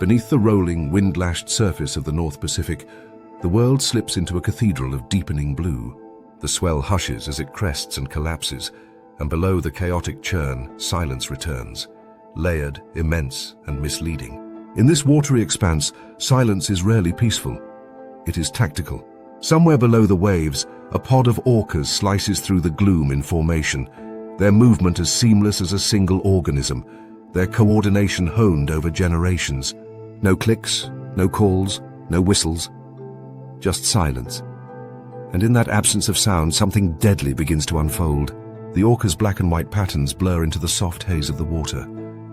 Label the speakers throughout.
Speaker 1: Beneath the rolling, wind-lashed surface of the North Pacific, the world slips into a cathedral of deepening blue. The swell hushes as it crests and collapses, and below the chaotic churn, silence returns, layered, immense, and misleading. In this watery expanse, silence is rarely peaceful. It is tactical. Somewhere below the waves, a pod of orcas slices through the gloom in formation, their movement as seamless as a single organism, their coordination honed over generations. No clicks, no calls, no whistles, just silence. And in that absence of sound, something deadly begins to unfold. The orca's black and white patterns blur into the soft haze of the water,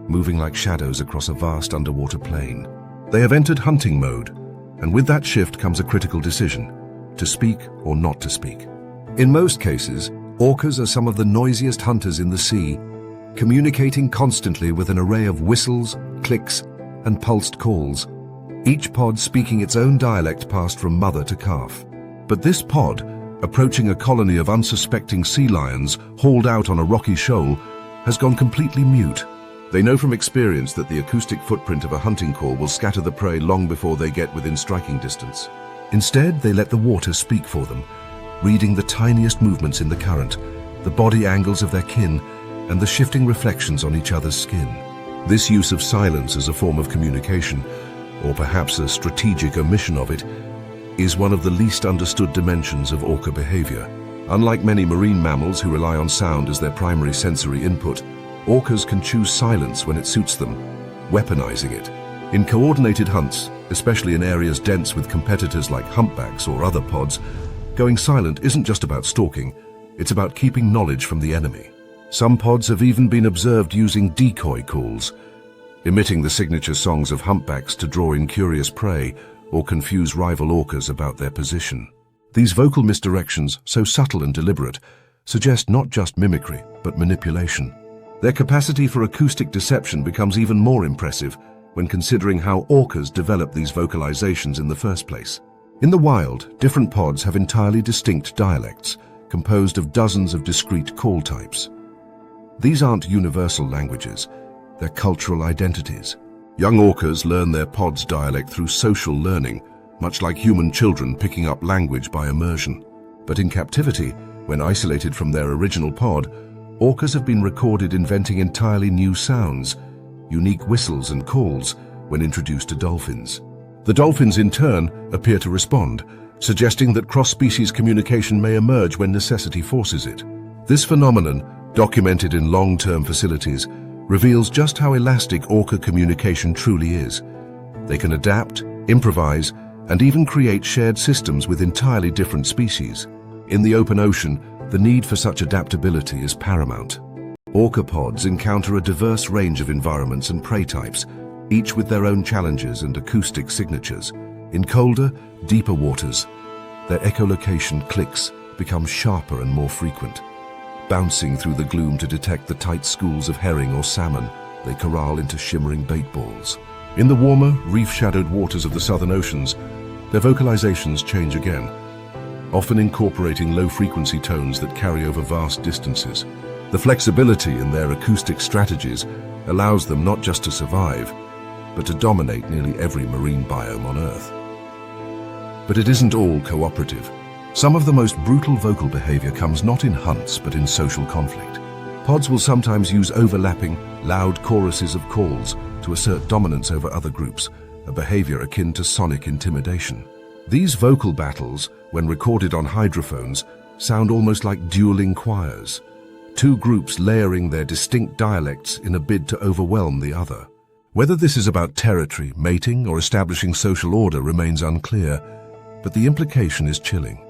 Speaker 1: moving like shadows across a vast underwater plain. They have entered hunting mode, and with that shift comes a critical decision: to speak or not to speak. In most cases, orcas are some of the noisiest hunters in the sea, communicating constantly with an array of whistles, clicks, and pulsed calls, each pod speaking its own dialect passed from mother to calf. But this pod, approaching a colony of unsuspecting sea lions hauled out on a rocky shoal, has gone completely mute. They know from experience that the acoustic footprint of a hunting call will scatter the prey long before they get within striking distance. Instead, they let the water speak for them, reading the tiniest movements in the current, the body angles of their kin, and the shifting reflections on each other's skin. This use of silence as a form of communication, or perhaps a strategic omission of it, is one of the least understood dimensions of orca behavior. Unlike many marine mammals who rely on sound as their primary sensory input, orcas can choose silence when it suits them, weaponizing it. In coordinated hunts, especially in areas dense with competitors like humpbacks or other pods, going silent isn't just about stalking, it's about keeping knowledge from the enemy. Some pods have even been observed using decoy calls, emitting the signature songs of humpbacks to draw in curious prey or confuse rival orcas about their position. These vocal misdirections, so subtle and deliberate, suggest not just mimicry, but manipulation. Their capacity for acoustic deception becomes even more impressive when considering how orcas develop these vocalizations in the first place. In the wild, different pods have entirely distinct dialects, composed of dozens of discrete call types. These aren't universal languages, they're cultural identities. Young orcas learn their pod's dialect through social learning, much like human children picking up language by immersion. But in captivity, when isolated from their original pod, orcas have been recorded inventing entirely new sounds, unique whistles and calls when introduced to dolphins. The dolphins, in turn, appear to respond, suggesting that cross-species communication may emerge when necessity forces it. This phenomenon, documented in long-term facilities, reveals just how elastic orca communication truly is. They can adapt, improvise, and even create shared systems with entirely different species. In the open ocean, the need for such adaptability is paramount. Orca pods encounter a diverse range of environments and prey types, each with their own challenges and acoustic signatures. In colder, deeper waters, their echolocation clicks become sharper and more frequent. Bouncing through the gloom to detect the tight schools of herring or salmon, they corral into shimmering bait balls. In the warmer, reef-shadowed waters of the southern oceans, their vocalizations change again, often incorporating low-frequency tones that carry over vast distances. The flexibility in their acoustic strategies allows them not just to survive, but to dominate nearly every marine biome on Earth. But it isn't all cooperative. Some of the most brutal vocal behavior comes not in hunts, but in social conflict. Pods will sometimes use overlapping, loud choruses of calls to assert dominance over other groups, a behavior akin to sonic intimidation. These vocal battles, when recorded on hydrophones, sound almost like dueling choirs, two groups layering their distinct dialects in a bid to overwhelm the other. Whether this is about territory, mating, or establishing social order remains unclear, but the implication is chilling.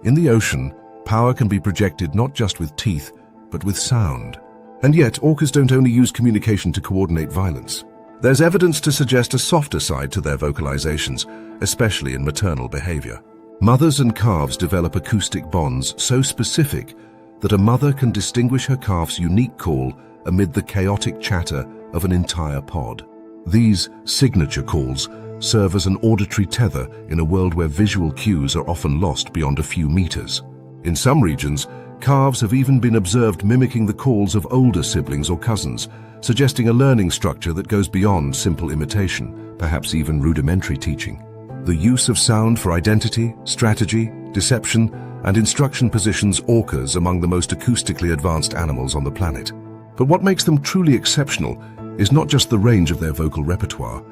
Speaker 1: In the ocean, power can be projected not just with teeth, but with sound. And yet, orcas don't only use communication to coordinate violence. There's evidence to suggest a softer side to their vocalizations, especially in maternal behavior. Mothers and calves develop acoustic bonds so specific that a mother can distinguish her calf's unique call amid the chaotic chatter of an entire pod. These signature calls serve as an auditory tether in a world where visual cues are often lost beyond a few meters. In some regions, Calves have even been observed mimicking the calls of older siblings or cousins, suggesting a learning structure that goes beyond simple imitation, perhaps even rudimentary teaching. The use of sound for identity, strategy, deception, and instruction positions orcas among the most acoustically advanced animals on the planet. But what makes them truly exceptional is not just the range of their vocal repertoire,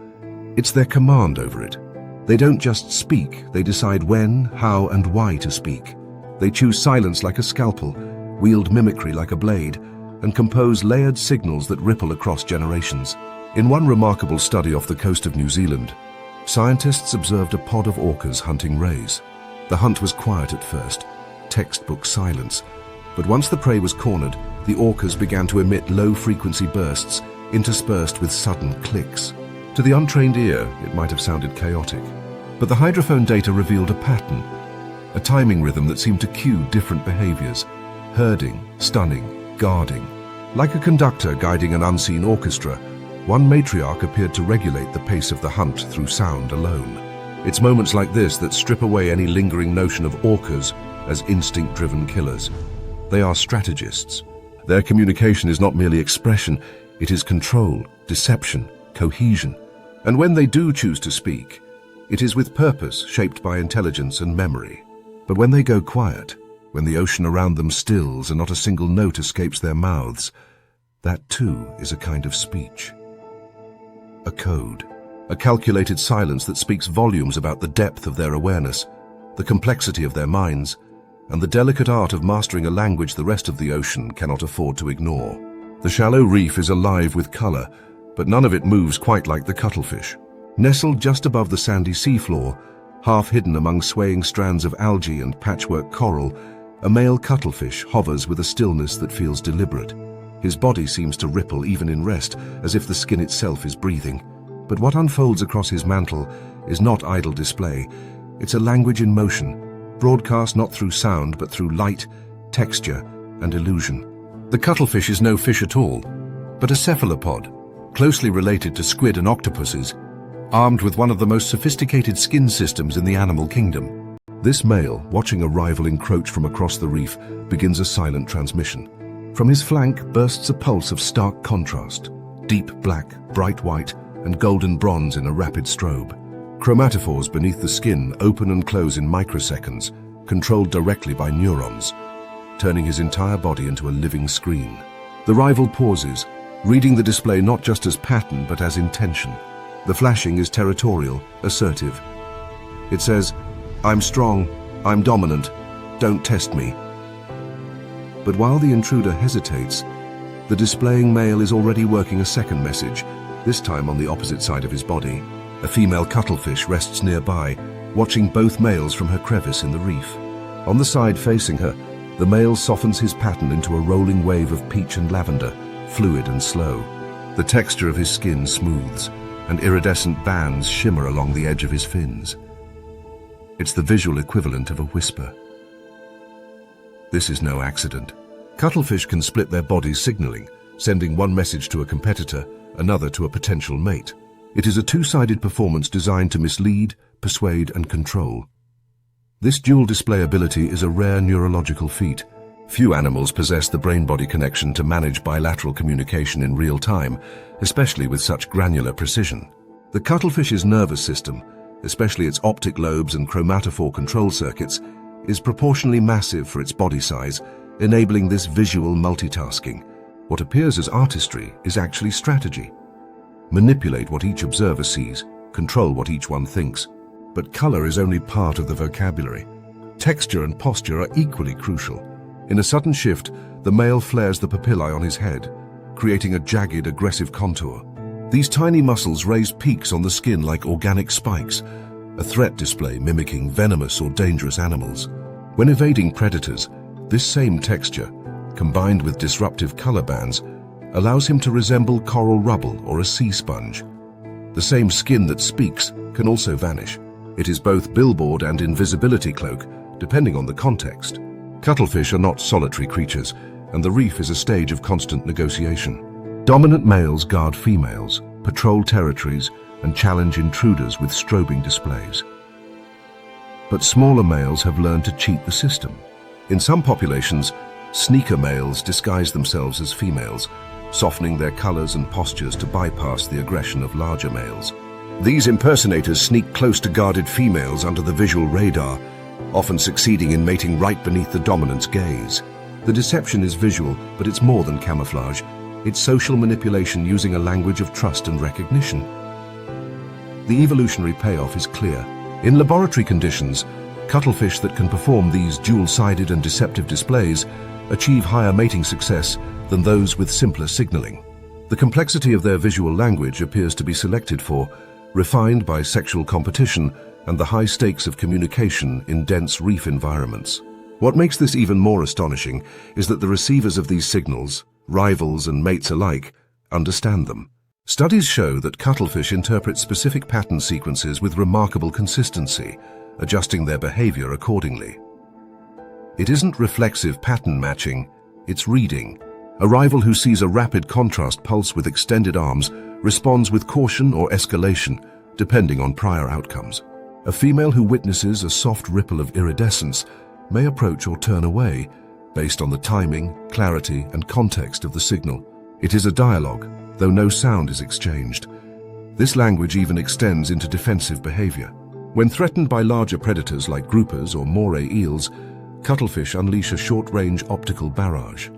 Speaker 1: it's their command over it. They don't just speak, they decide when, how, and why to speak. They choose silence like a scalpel, wield mimicry like a blade, and compose layered signals that ripple across generations. In one remarkable study off the coast of New Zealand, scientists observed a pod of orcas hunting rays. The hunt was quiet at first, textbook silence, but once the prey was cornered, the orcas began to emit low-frequency bursts, interspersed with sudden clicks. To the untrained ear, it might have sounded chaotic, but the hydrophone data revealed a pattern, a timing rhythm that seemed to cue different behaviors: herding, stunning, guarding. Like a conductor guiding an unseen orchestra, one matriarch appeared to regulate the pace of the hunt through sound alone. It's moments like this that strip away any lingering notion of orcas as instinct-driven killers. They are strategists. Their communication is not merely expression, it is control, deception, cohesion. And when they do choose to speak, it is with purpose shaped by intelligence and memory. But when they go quiet, when the ocean around them stills and not a single note escapes their mouths, that too is a kind of speech. A code, a calculated silence that speaks volumes about the depth of their awareness, the complexity of their minds, and the delicate art of mastering a language the rest of the ocean cannot afford to ignore. The shallow reef is alive with color, but none of it moves quite like the cuttlefish. Nestled just above the sandy seafloor, half hidden among swaying strands of algae and patchwork coral, a male cuttlefish hovers with a stillness that feels deliberate. His body seems to ripple even in rest, as if the skin itself is breathing. But what unfolds across his mantle is not idle display. It's a language in motion, broadcast not through sound but through light, texture, and illusion. The cuttlefish is no fish at all, but a cephalopod, closely related to squid and octopuses, armed with one of the most sophisticated skin systems in the animal kingdom. This male, watching a rival encroach from across the reef, begins a silent transmission. From his flank bursts a pulse of stark contrast: deep black, bright white, and golden bronze in a rapid strobe. Chromatophores beneath the skin open and close in microseconds, controlled directly by neurons, turning his entire body into a living screen. The rival pauses, reading the display not just as pattern but as intention. The flashing is territorial, assertive. It says, "I'm strong, I'm dominant, don't test me." But while the intruder hesitates, the displaying male is already working a second message, this time on the opposite side of his body. A female cuttlefish rests nearby, watching both males from her crevice in the reef. On the side facing her, the male softens his pattern into a rolling wave of peach and lavender, fluid and slow. The texture of his skin smooths, and iridescent bands shimmer along the edge of his fins. It's the visual equivalent of a whisper. This is no accident. Cuttlefish can split their bodies signaling, sending one message to a competitor, another to a potential mate. It is a two-sided performance designed to mislead, persuade, and control. This dual display ability is a rare neurological feat. Few animals possess the brain-body connection to manage bilateral communication in real time, especially with such granular precision. The cuttlefish's nervous system, especially its optic lobes and chromatophore control circuits, is proportionally massive for its body size, enabling this visual multitasking. What appears as artistry is actually strategy. Manipulate what each observer sees, control what each one thinks. But color is only part of the vocabulary. Texture and posture are equally crucial. In a sudden shift, the male flares the papillae on his head, creating a jagged, aggressive contour. These tiny muscles raise peaks on the skin like organic spikes, a threat display mimicking venomous or dangerous animals. When evading predators, this same texture, combined with disruptive color bands, allows him to resemble coral rubble or a sea sponge. The same skin that speaks can also vanish. It is both billboard and invisibility cloak, depending on the context. Cuttlefish are not solitary creatures, and the reef is a stage of constant negotiation. Dominant males guard females, patrol territories, and challenge intruders with strobing displays. But smaller males have learned to cheat the system. In some populations, Sneaker males disguise themselves as females, softening their colors and postures to bypass the aggression of larger males. These impersonators sneak close to guarded females under the visual radar, often succeeding in mating right beneath the dominant's gaze. The deception is visual, but it's more than camouflage. It's social manipulation using a language of trust and recognition. The evolutionary payoff is clear. In laboratory conditions, cuttlefish that can perform these dual-sided and deceptive displays achieve higher mating success than those with simpler signaling. The complexity of their visual language appears to be selected for, refined by sexual competition and the high stakes of communication in dense reef environments. What makes this even more astonishing is that the receivers of these signals, rivals and mates alike, understand them. Studies show that cuttlefish interpret specific pattern sequences with remarkable consistency, adjusting their behavior accordingly. It isn't reflexive pattern matching, it's reading. A rival who sees a rapid contrast pulse with extended arms responds with caution or escalation, depending on prior outcomes. A female who witnesses a soft ripple of iridescence may approach or turn away, based on the timing, clarity, and context of the signal. It is a dialogue, though no sound is exchanged. This language even extends into defensive behavior. When threatened by larger predators like groupers or moray eels, cuttlefish unleash a short-range optical barrage.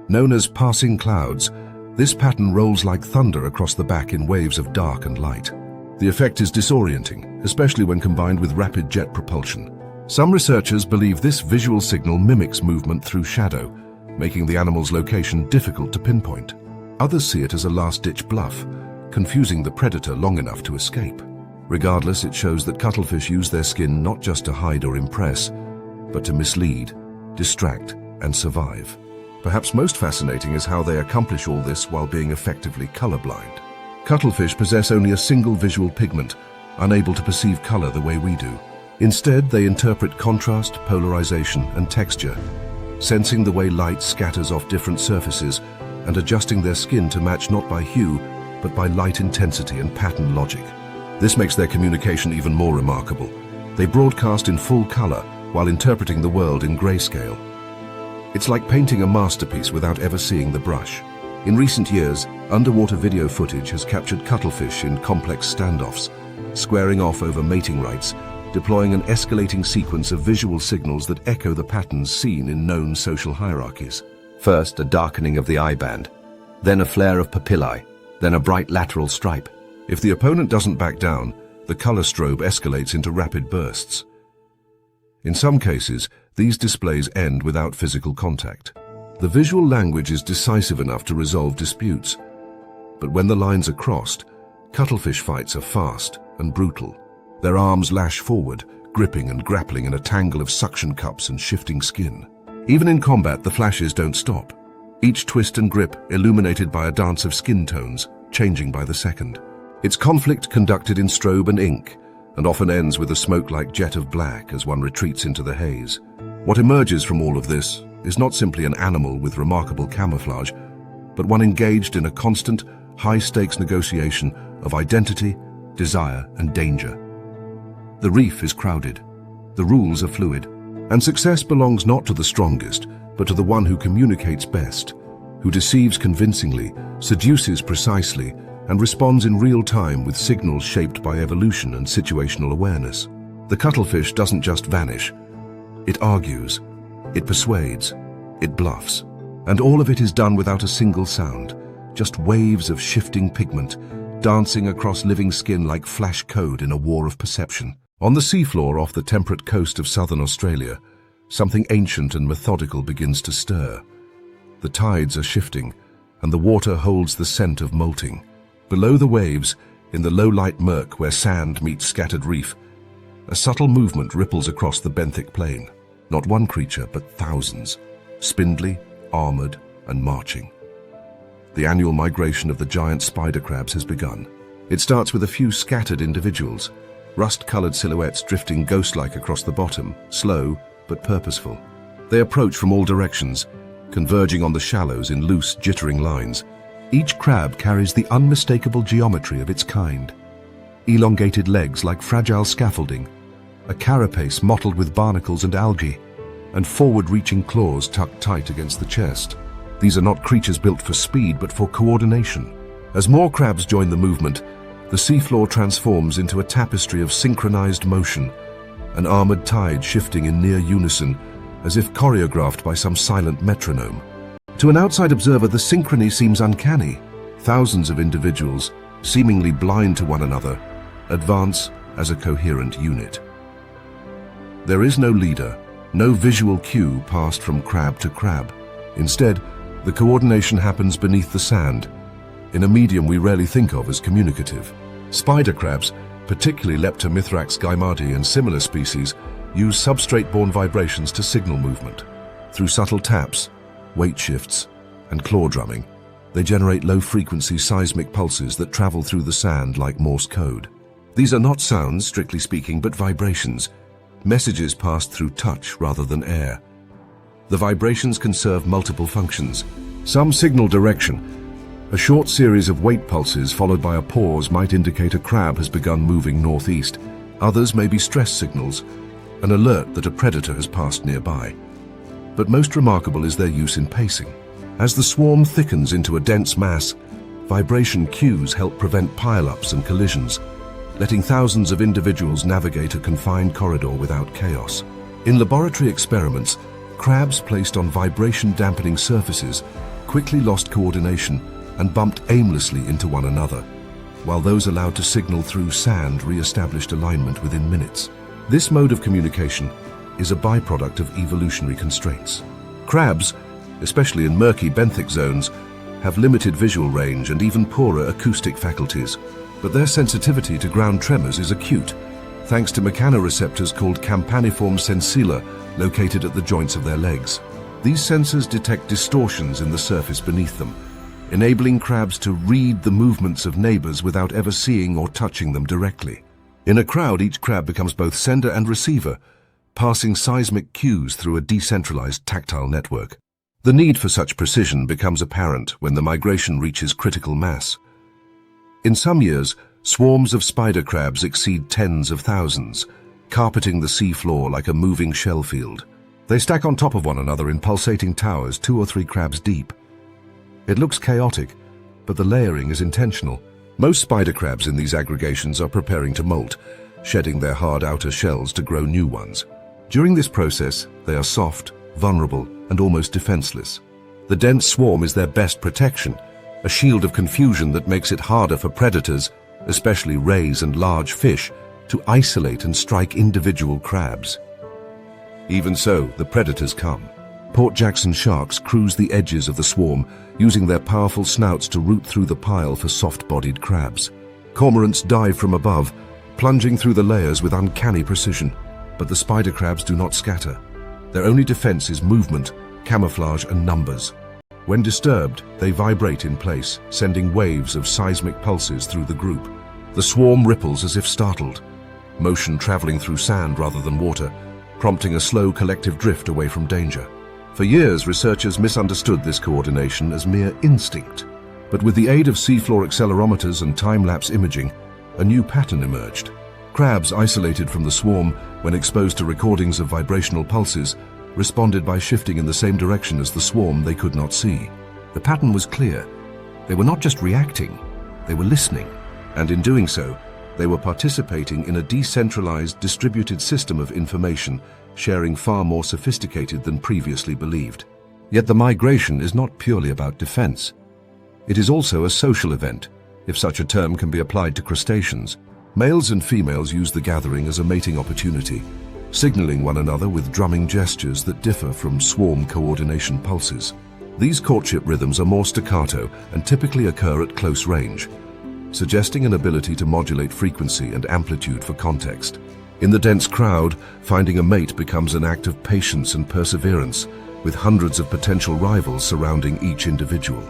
Speaker 1: Known as passing clouds, this pattern rolls like thunder across the back in waves of dark and light. The effect is disorienting, especially when combined with rapid jet propulsion. Some researchers believe this visual signal mimics movement through shadow, making the animal's location difficult to pinpoint. Others see it as a last-ditch bluff, confusing the predator long enough to escape. Regardless, it shows that cuttlefish use their skin not just to hide or impress, but to mislead, distract, and survive. Perhaps most fascinating is how they accomplish all this while being effectively colorblind. Cuttlefish possess only a single visual pigment, unable to perceive color the way we do. Instead, they interpret contrast, polarization, and texture, sensing the way light scatters off different surfaces and adjusting their skin to match not by hue, but by light intensity and pattern logic. This makes their communication even more remarkable. They broadcast in full color while interpreting the world in grayscale. It's like painting a masterpiece without ever seeing the brush. In recent years, underwater video footage has captured cuttlefish in complex standoffs, squaring off over mating rights, deploying an escalating sequence of visual signals that echo the patterns seen in known social hierarchies. First, a darkening of the eye band, then a flare of papillae, then a bright lateral stripe. If the opponent doesn't back down, the color strobe escalates into rapid bursts. In some cases, these displays end without physical contact. The visual language is decisive enough to resolve disputes. But when the lines are crossed, cuttlefish fights are fast and brutal. Their arms lash forward, gripping and grappling in a tangle of suction cups and shifting skin. Even in combat, the flashes don't stop. Each twist and grip illuminated by a dance of skin tones, changing by the second. It's conflict conducted in strobe and ink, and often ends with a smoke-like jet of black as one retreats into the haze. What emerges from all of this is not simply an animal with remarkable camouflage, but one engaged in a constant, high-stakes negotiation of identity, desire, and danger. The reef is crowded, the rules are fluid, and success belongs not to the strongest, but to the one who communicates best, who deceives convincingly, seduces precisely, and responds in real time with signals shaped by evolution and situational awareness. The cuttlefish doesn't just vanish. It argues, it persuades, it bluffs. And all of it is done without a single sound, just waves of shifting pigment, dancing across living skin like flash code in a war of perception. On the seafloor off the temperate coast of southern Australia, something ancient and methodical begins to stir. The tides are shifting, and the water holds the scent of molting. Below the waves, in the low-light murk where sand meets scattered reef, a subtle movement ripples across the benthic plain. Not one creature, but thousands, spindly, armored, and marching. The annual migration of the giant spider crabs has begun. It starts with a few scattered individuals, rust-colored silhouettes drifting ghost-like across the bottom, slow but purposeful. They approach from all directions, converging on the shallows in loose, jittering lines. Each crab carries the unmistakable geometry of its kind. Elongated legs like fragile scaffolding, a carapace mottled with barnacles and algae, and forward-reaching claws tucked tight against the chest. These are not creatures built for speed, but for coordination. As more crabs join the movement, the seafloor transforms into a tapestry of synchronized motion, an armored tide shifting in near unison, as if choreographed by some silent metronome. To an outside observer, the synchrony seems uncanny. Thousands of individuals, seemingly blind to one another, advance as a coherent unit. There is no leader, no visual cue passed from crab to crab. Instead, the coordination happens beneath the sand, in a medium we rarely think of as communicative. Spider crabs, particularly Leptomithrax gaimardii and similar species, use substrate-borne vibrations to signal movement. Through subtle taps, weight shifts, and claw drumming, they generate low-frequency seismic pulses that travel through the sand like Morse code. These are not sounds, strictly speaking, but vibrations, messages passed through touch rather than air. The vibrations can serve multiple functions. Some signal direction. A short series of weight pulses followed by a pause might indicate a crab has begun moving northeast. Others may be stress signals, an alert that a predator has passed nearby. But most remarkable is their use in pacing. As the swarm thickens into a dense mass, vibration cues help prevent pile-ups and collisions, letting thousands of individuals navigate a confined corridor without chaos. In laboratory experiments, crabs placed on vibration-dampening surfaces quickly lost coordination and bumped aimlessly into one another, while those allowed to signal through sand re-established alignment within minutes. This mode of communication is a byproduct of evolutionary constraints. Crabs, especially in murky benthic zones, have limited visual range and even poorer acoustic faculties, but their sensitivity to ground tremors is acute, thanks to mechanoreceptors called campaniform sensilla located at the joints of their legs. These sensors detect distortions in the surface beneath them, enabling crabs to read the movements of neighbors without ever seeing or touching them directly. In a crowd, each crab becomes both sender and receiver, passing seismic cues through a decentralized tactile network. The need for such precision becomes apparent when the migration reaches critical mass. In some years, swarms of spider crabs exceed tens of thousands, carpeting the seafloor like a moving shell field. They stack on top of one another in pulsating towers 2 or 3 crabs deep. It looks chaotic, but the layering is intentional. Most spider crabs in these aggregations are preparing to molt, shedding their hard outer shells to grow new ones. During this process, they are soft, vulnerable, and almost defenseless. The dense swarm is their best protection, a shield of confusion that makes it harder for predators, especially rays and large fish, to isolate and strike individual crabs. Even so, the predators come. Port Jackson sharks cruise the edges of the swarm, using their powerful snouts to root through the pile for soft-bodied crabs. Cormorants dive from above, plunging through the layers with uncanny precision. But the spider crabs do not scatter. Their only defense is movement, camouflage, and numbers. When disturbed, they vibrate in place, sending waves of seismic pulses through the group. The swarm ripples as if startled, motion traveling through sand rather than water, prompting a slow collective drift away from danger. For years, researchers misunderstood this coordination as mere instinct. But with the aid of seafloor accelerometers and time-lapse imaging, a new pattern emerged. Crabs isolated from the swarm when exposed to recordings of vibrational pulses responded by shifting in the same direction as the swarm they could not see. The pattern was clear. They were not just reacting, they were listening. And in doing so, they were participating in a decentralized, distributed system of information, sharing far more sophisticated than previously believed. Yet the migration is not purely about defense. It is also a social event, if such a term can be applied to crustaceans. Males and females use the gathering as a mating opportunity, signaling one another with drumming gestures that differ from swarm coordination pulses. These courtship rhythms are more staccato and typically occur at close range, suggesting an ability to modulate frequency and amplitude for context. In the dense crowd, finding a mate becomes an act of patience and perseverance, with hundreds of potential rivals surrounding each individual.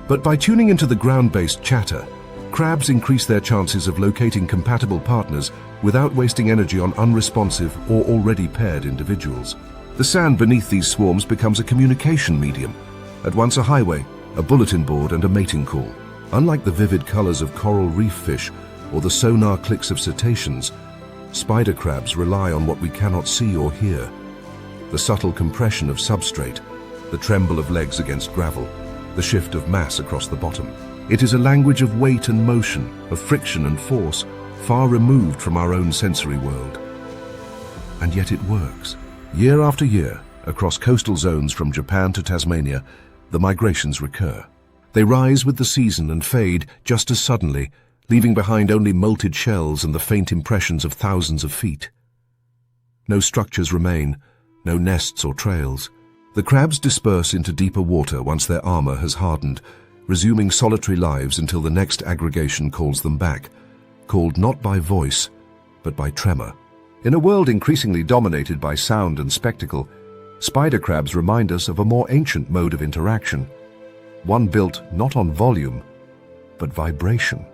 Speaker 1: But by tuning into the ground-based chatter, crabs increase their chances of locating compatible partners without wasting energy on unresponsive or already paired individuals. The sand beneath these swarms becomes a communication medium, at once a highway, a bulletin board, and a mating call. Unlike the vivid colors of coral reef fish or the sonar clicks of cetaceans, spider crabs rely on what we cannot see or hear. The subtle compression of substrate, the tremble of legs against gravel, the shift of mass across the bottom. It is a language of weight and motion, of friction and force, far removed from our own sensory world. And yet it works. Year after year, across coastal zones from Japan to Tasmania, the migrations recur. They rise with the season and fade just as suddenly, leaving behind only molted shells and the faint impressions of thousands of feet. No structures remain, no nests or trails. The crabs disperse into deeper water once their armor has hardened, resuming solitary lives until the next aggregation calls them back, called not by voice, but by tremor. In a world increasingly dominated by sound and spectacle, spider crabs remind us of a more ancient mode of interaction, one built not on volume, but vibration.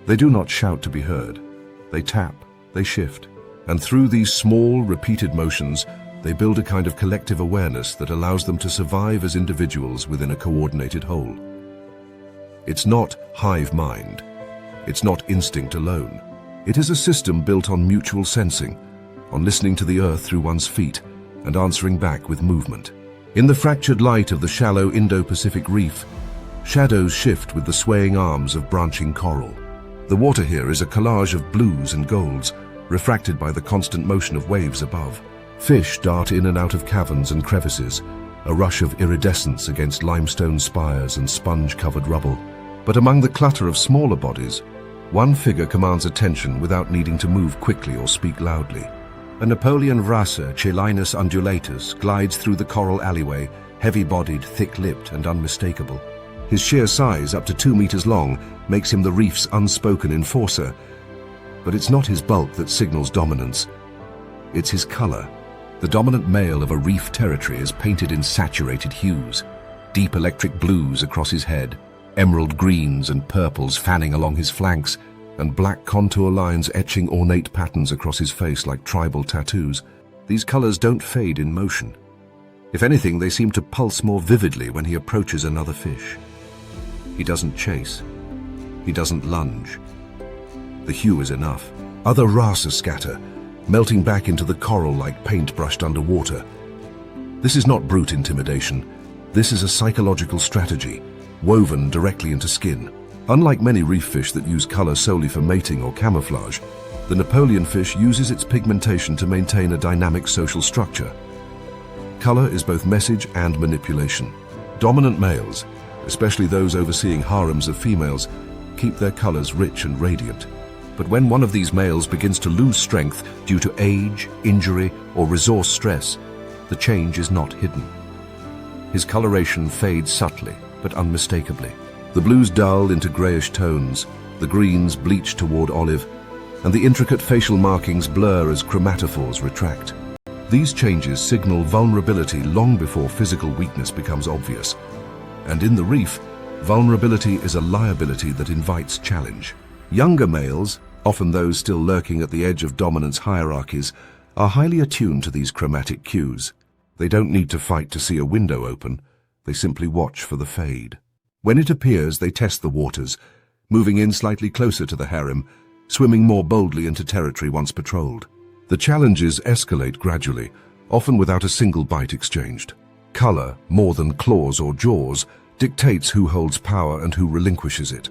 Speaker 1: They do not shout to be heard. They tap, they shift, and through these small, repeated motions, they build a kind of collective awareness that allows them to survive as individuals within a coordinated whole. It's not hive mind. It's not instinct alone. It is a system built on mutual sensing, on listening to the earth through one's feet and answering back with movement. In the fractured light of the shallow Indo-Pacific reef, shadows shift with the swaying arms of branching coral. The water here is a collage of blues and golds, refracted by the constant motion of waves above. Fish dart in and out of caverns and crevices, a rush of iridescence against limestone spires and sponge-covered rubble. But among the clutter of smaller bodies, one figure commands attention without needing to move quickly or speak loudly. A Napoleon wrasser, Chelinus undulatus, glides through the coral alleyway, heavy-bodied, thick-lipped, and unmistakable. His sheer size, up to 2 meters long, makes him the reef's unspoken enforcer. But it's not his bulk that signals dominance. It's his color. The dominant male of a reef territory is painted in saturated hues, deep electric blues across his head, emerald greens and purples fanning along his flanks, and black contour lines etching ornate patterns across his face like tribal tattoos. These colors don't fade in motion. If anything, they seem to pulse more vividly when he approaches another fish. He doesn't chase. He doesn't lunge. The hue is enough. Other wrassers scatter, melting back into the coral like paint brushed underwater. This is not brute intimidation. This is a psychological strategy, woven directly into skin. Unlike many reef fish that use color solely for mating or camouflage, the Napoleon fish uses its pigmentation to maintain a dynamic social structure. Color is both message and manipulation. Dominant males, especially those overseeing harems of females, keep their colors rich and radiant. But when one of these males begins to lose strength due to age, injury, or resource stress, the change is not hidden. His coloration fades subtly, but unmistakably. The blues dull into grayish tones, the greens bleach toward olive, and the intricate facial markings blur as chromatophores retract. These changes signal vulnerability long before physical weakness becomes obvious. And in the reef, vulnerability is a liability that invites challenge. Younger males, often those still lurking at the edge of dominance hierarchies, are highly attuned to these chromatic cues. They don't need to fight to see a window open. They simply watch for the fade. When it appears, they test the waters, moving in slightly closer to the harem, swimming more boldly into territory once patrolled. The challenges escalate gradually, often without a single bite exchanged. Color, more than claws or jaws, dictates who holds power and who relinquishes it.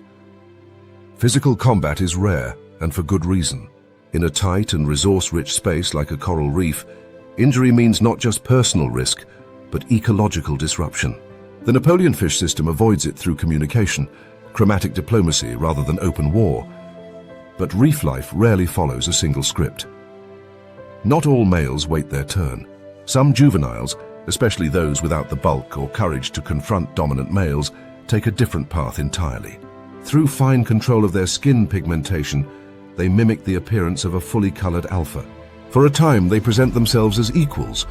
Speaker 1: Physical combat is rare, and for good reason. In a tight and resource-rich space like a coral reef, injury means not just personal risk, but ecological disruption. The Napoleon fish system avoids it through communication, chromatic diplomacy rather than open war. But reef life rarely follows a single script. Not all males wait their turn. Some juveniles, especially those without the bulk or courage to confront dominant males, take a different path entirely. Through fine control of their skin pigmentation, they mimic the appearance of a fully colored alpha. For a time, they present themselves as equals,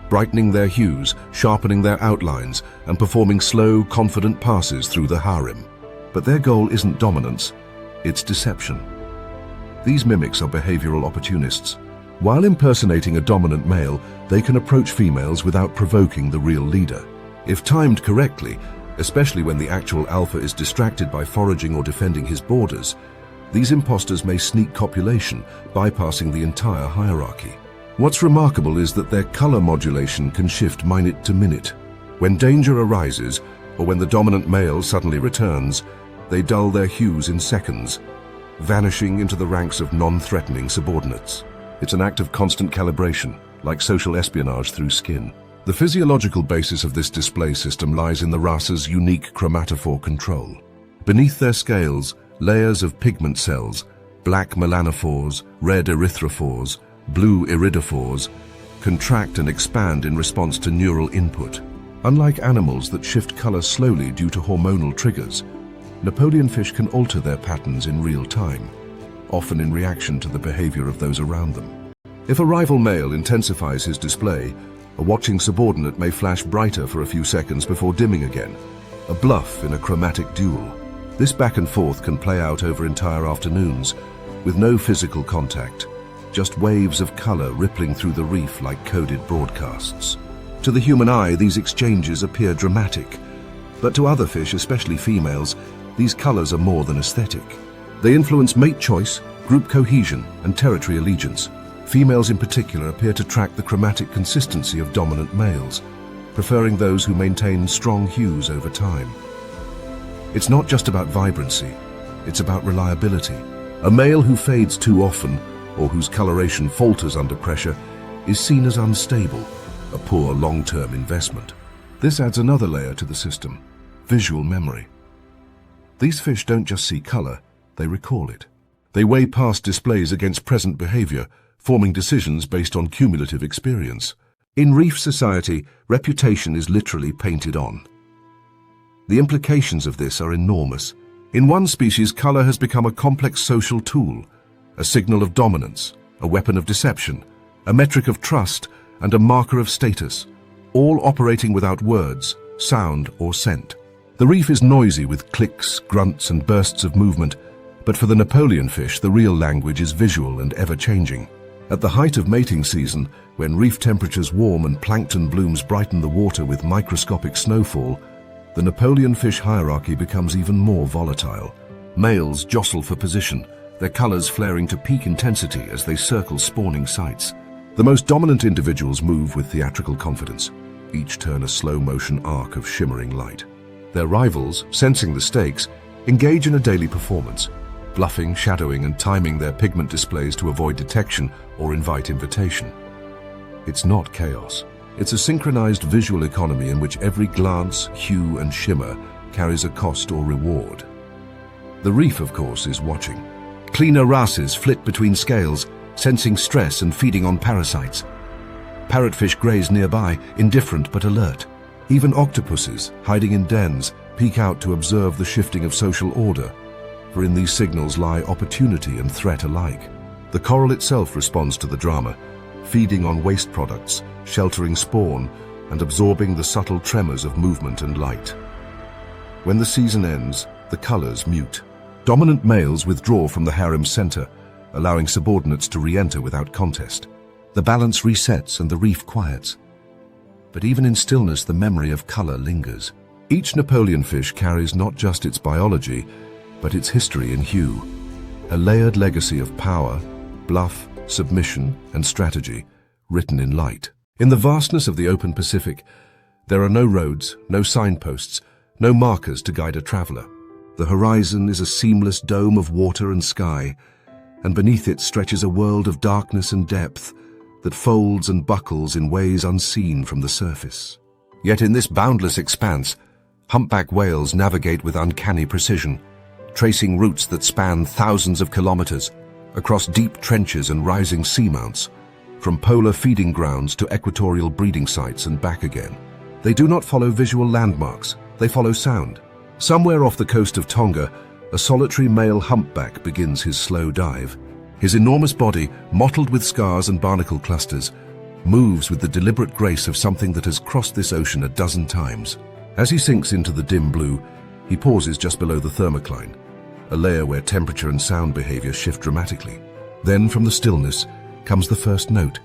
Speaker 1: brightening their hues, sharpening their outlines, and performing slow, confident passes through the harem. But their goal isn't dominance, it's deception. These mimics are behavioral opportunists. While impersonating a dominant male, they can approach females without provoking the real leader. If timed correctly, especially when the actual alpha is distracted by foraging or defending his borders, these imposters may sneak copulation, bypassing the entire hierarchy. What's remarkable is that their color modulation can shift minute to minute. When danger arises, or when the dominant male suddenly returns, they dull their hues in seconds, vanishing into the ranks of non-threatening subordinates. It's an act of constant calibration, like social espionage through skin. The physiological basis of this display system lies in the race's unique chromatophore control. Beneath their scales, layers of pigment cells, black melanophores, red erythrophores, blue iridophores, contract and expand in response to neural input. Unlike animals that shift color slowly due to hormonal triggers, Napoleon fish can alter their patterns in real time, often in reaction to the behavior of those around them. If a rival male intensifies his display, a watching subordinate may flash brighter for a few seconds before dimming again, a bluff in a chromatic duel. This back and forth can play out over entire afternoons, with no physical contact, just waves of color rippling through the reef like coded broadcasts. To the human eye, these exchanges appear dramatic, but to other fish, especially females, these colors are more than aesthetic. They influence mate choice, group cohesion, and territory allegiance. Females in particular appear to track the chromatic consistency of dominant males, preferring those who maintain strong hues over time. It's not just about vibrancy, it's about reliability. A male who fades too often, or whose coloration falters under pressure, is seen as unstable, a poor long-term investment. This adds another layer to the system: visual memory. These fish don't just see color, they recall it. They weigh past displays against present behavior, forming decisions based on cumulative experience. In reef society, reputation is literally painted on. The implications of this are enormous. In one species, color has become a complex social tool, a signal of dominance, a weapon of deception, a metric of trust, and a marker of status, all operating without words, sound, or scent. The reef is noisy with clicks, grunts, and bursts of movement, but for the Napoleon fish, the real language is visual and ever-changing. At the height of mating season, when reef temperatures warm and plankton blooms brighten the water with microscopic snowfall, the Napoleon fish hierarchy becomes even more volatile. Males jostle for position, their colors flaring to peak intensity as they circle spawning sites. The most dominant individuals move with theatrical confidence, each turn a slow-motion arc of shimmering light. Their rivals, sensing the stakes, engage in a daily performance, bluffing, shadowing, and timing their pigment displays to avoid detection or invite invitation. It's not chaos. It's a synchronized visual economy in which every glance, hue, and shimmer carries a cost or reward. The reef, of course, is watching. Cleaner wrasses flit between scales, sensing stress and feeding on parasites. Parrotfish graze nearby, indifferent but alert. Even octopuses, hiding in dens, peek out to observe the shifting of social order, for in these signals lie opportunity and threat alike. The coral itself responds to the drama, feeding on waste products, sheltering spawn, and absorbing the subtle tremors of movement and light. When the season ends, the colors mute. Dominant males withdraw from the harem's center, allowing subordinates to re-enter without contest. The balance resets and the reef quiets. But even in stillness, the memory of color lingers. Each Napoleon fish carries not just its biology, but its history in hue, a layered legacy of power, bluff, submission, and strategy, written in light. In the vastness of the open Pacific, there are no roads, no signposts, no markers to guide a traveler. The horizon is a seamless dome of water and sky, and beneath it stretches a world of darkness and depth that folds and buckles in ways unseen from the surface. Yet in this boundless expanse, humpback whales navigate with uncanny precision, tracing routes that span thousands of kilometers across deep trenches and rising seamounts, from polar feeding grounds to equatorial breeding sites and back again. They do not follow visual landmarks, they follow sound. Somewhere off the coast of Tonga, a solitary male humpback begins his slow dive. His enormous body, mottled with scars and barnacle clusters, moves with the deliberate grace of something that has crossed this ocean a dozen times. As he sinks into the dim blue, he pauses just below the thermocline, a layer where temperature and sound behavior shift dramatically. Then from the stillness comes the first note,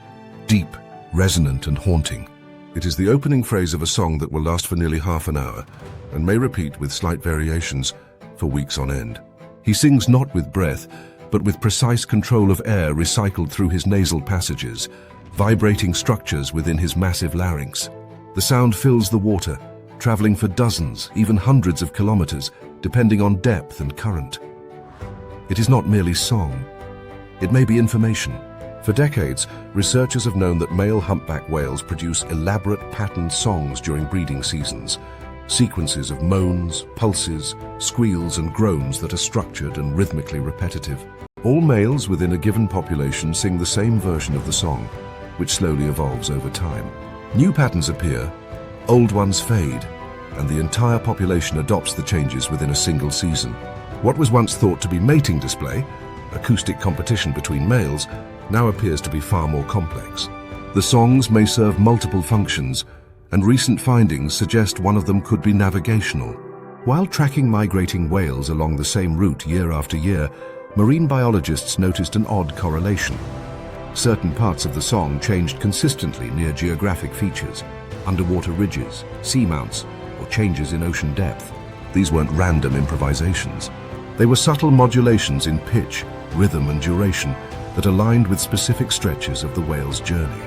Speaker 1: deep, resonant, and haunting. It is the opening phrase of a song that will last for nearly half an hour and may repeat with slight variations for weeks on end. He sings not with breath, but with precise control of air recycled through his nasal passages, vibrating structures within his massive larynx. The sound fills the water, traveling for dozens, even hundreds of kilometers, depending on depth and current. It is not merely song. It may be information. For decades, researchers have known that male humpback whales produce elaborate patterned songs during breeding seasons, sequences of moans, pulses, squeals and groans that are structured and rhythmically repetitive. All males within a given population sing the same version of the song, which slowly evolves over time. New patterns appear, old ones fade, and the entire population adopts the changes within a single season. What was once thought to be mating display, acoustic competition between males, now appears to be far more complex. The songs may serve multiple functions, and recent findings suggest one of them could be navigational. While tracking migrating whales along the same route year after year, marine biologists noticed an odd correlation. Certain parts of the song changed consistently near geographic features, underwater ridges, seamounts, or changes in ocean depth. These weren't random improvisations. They were subtle modulations in pitch, rhythm, and duration that aligned with specific stretches of the whale's journey.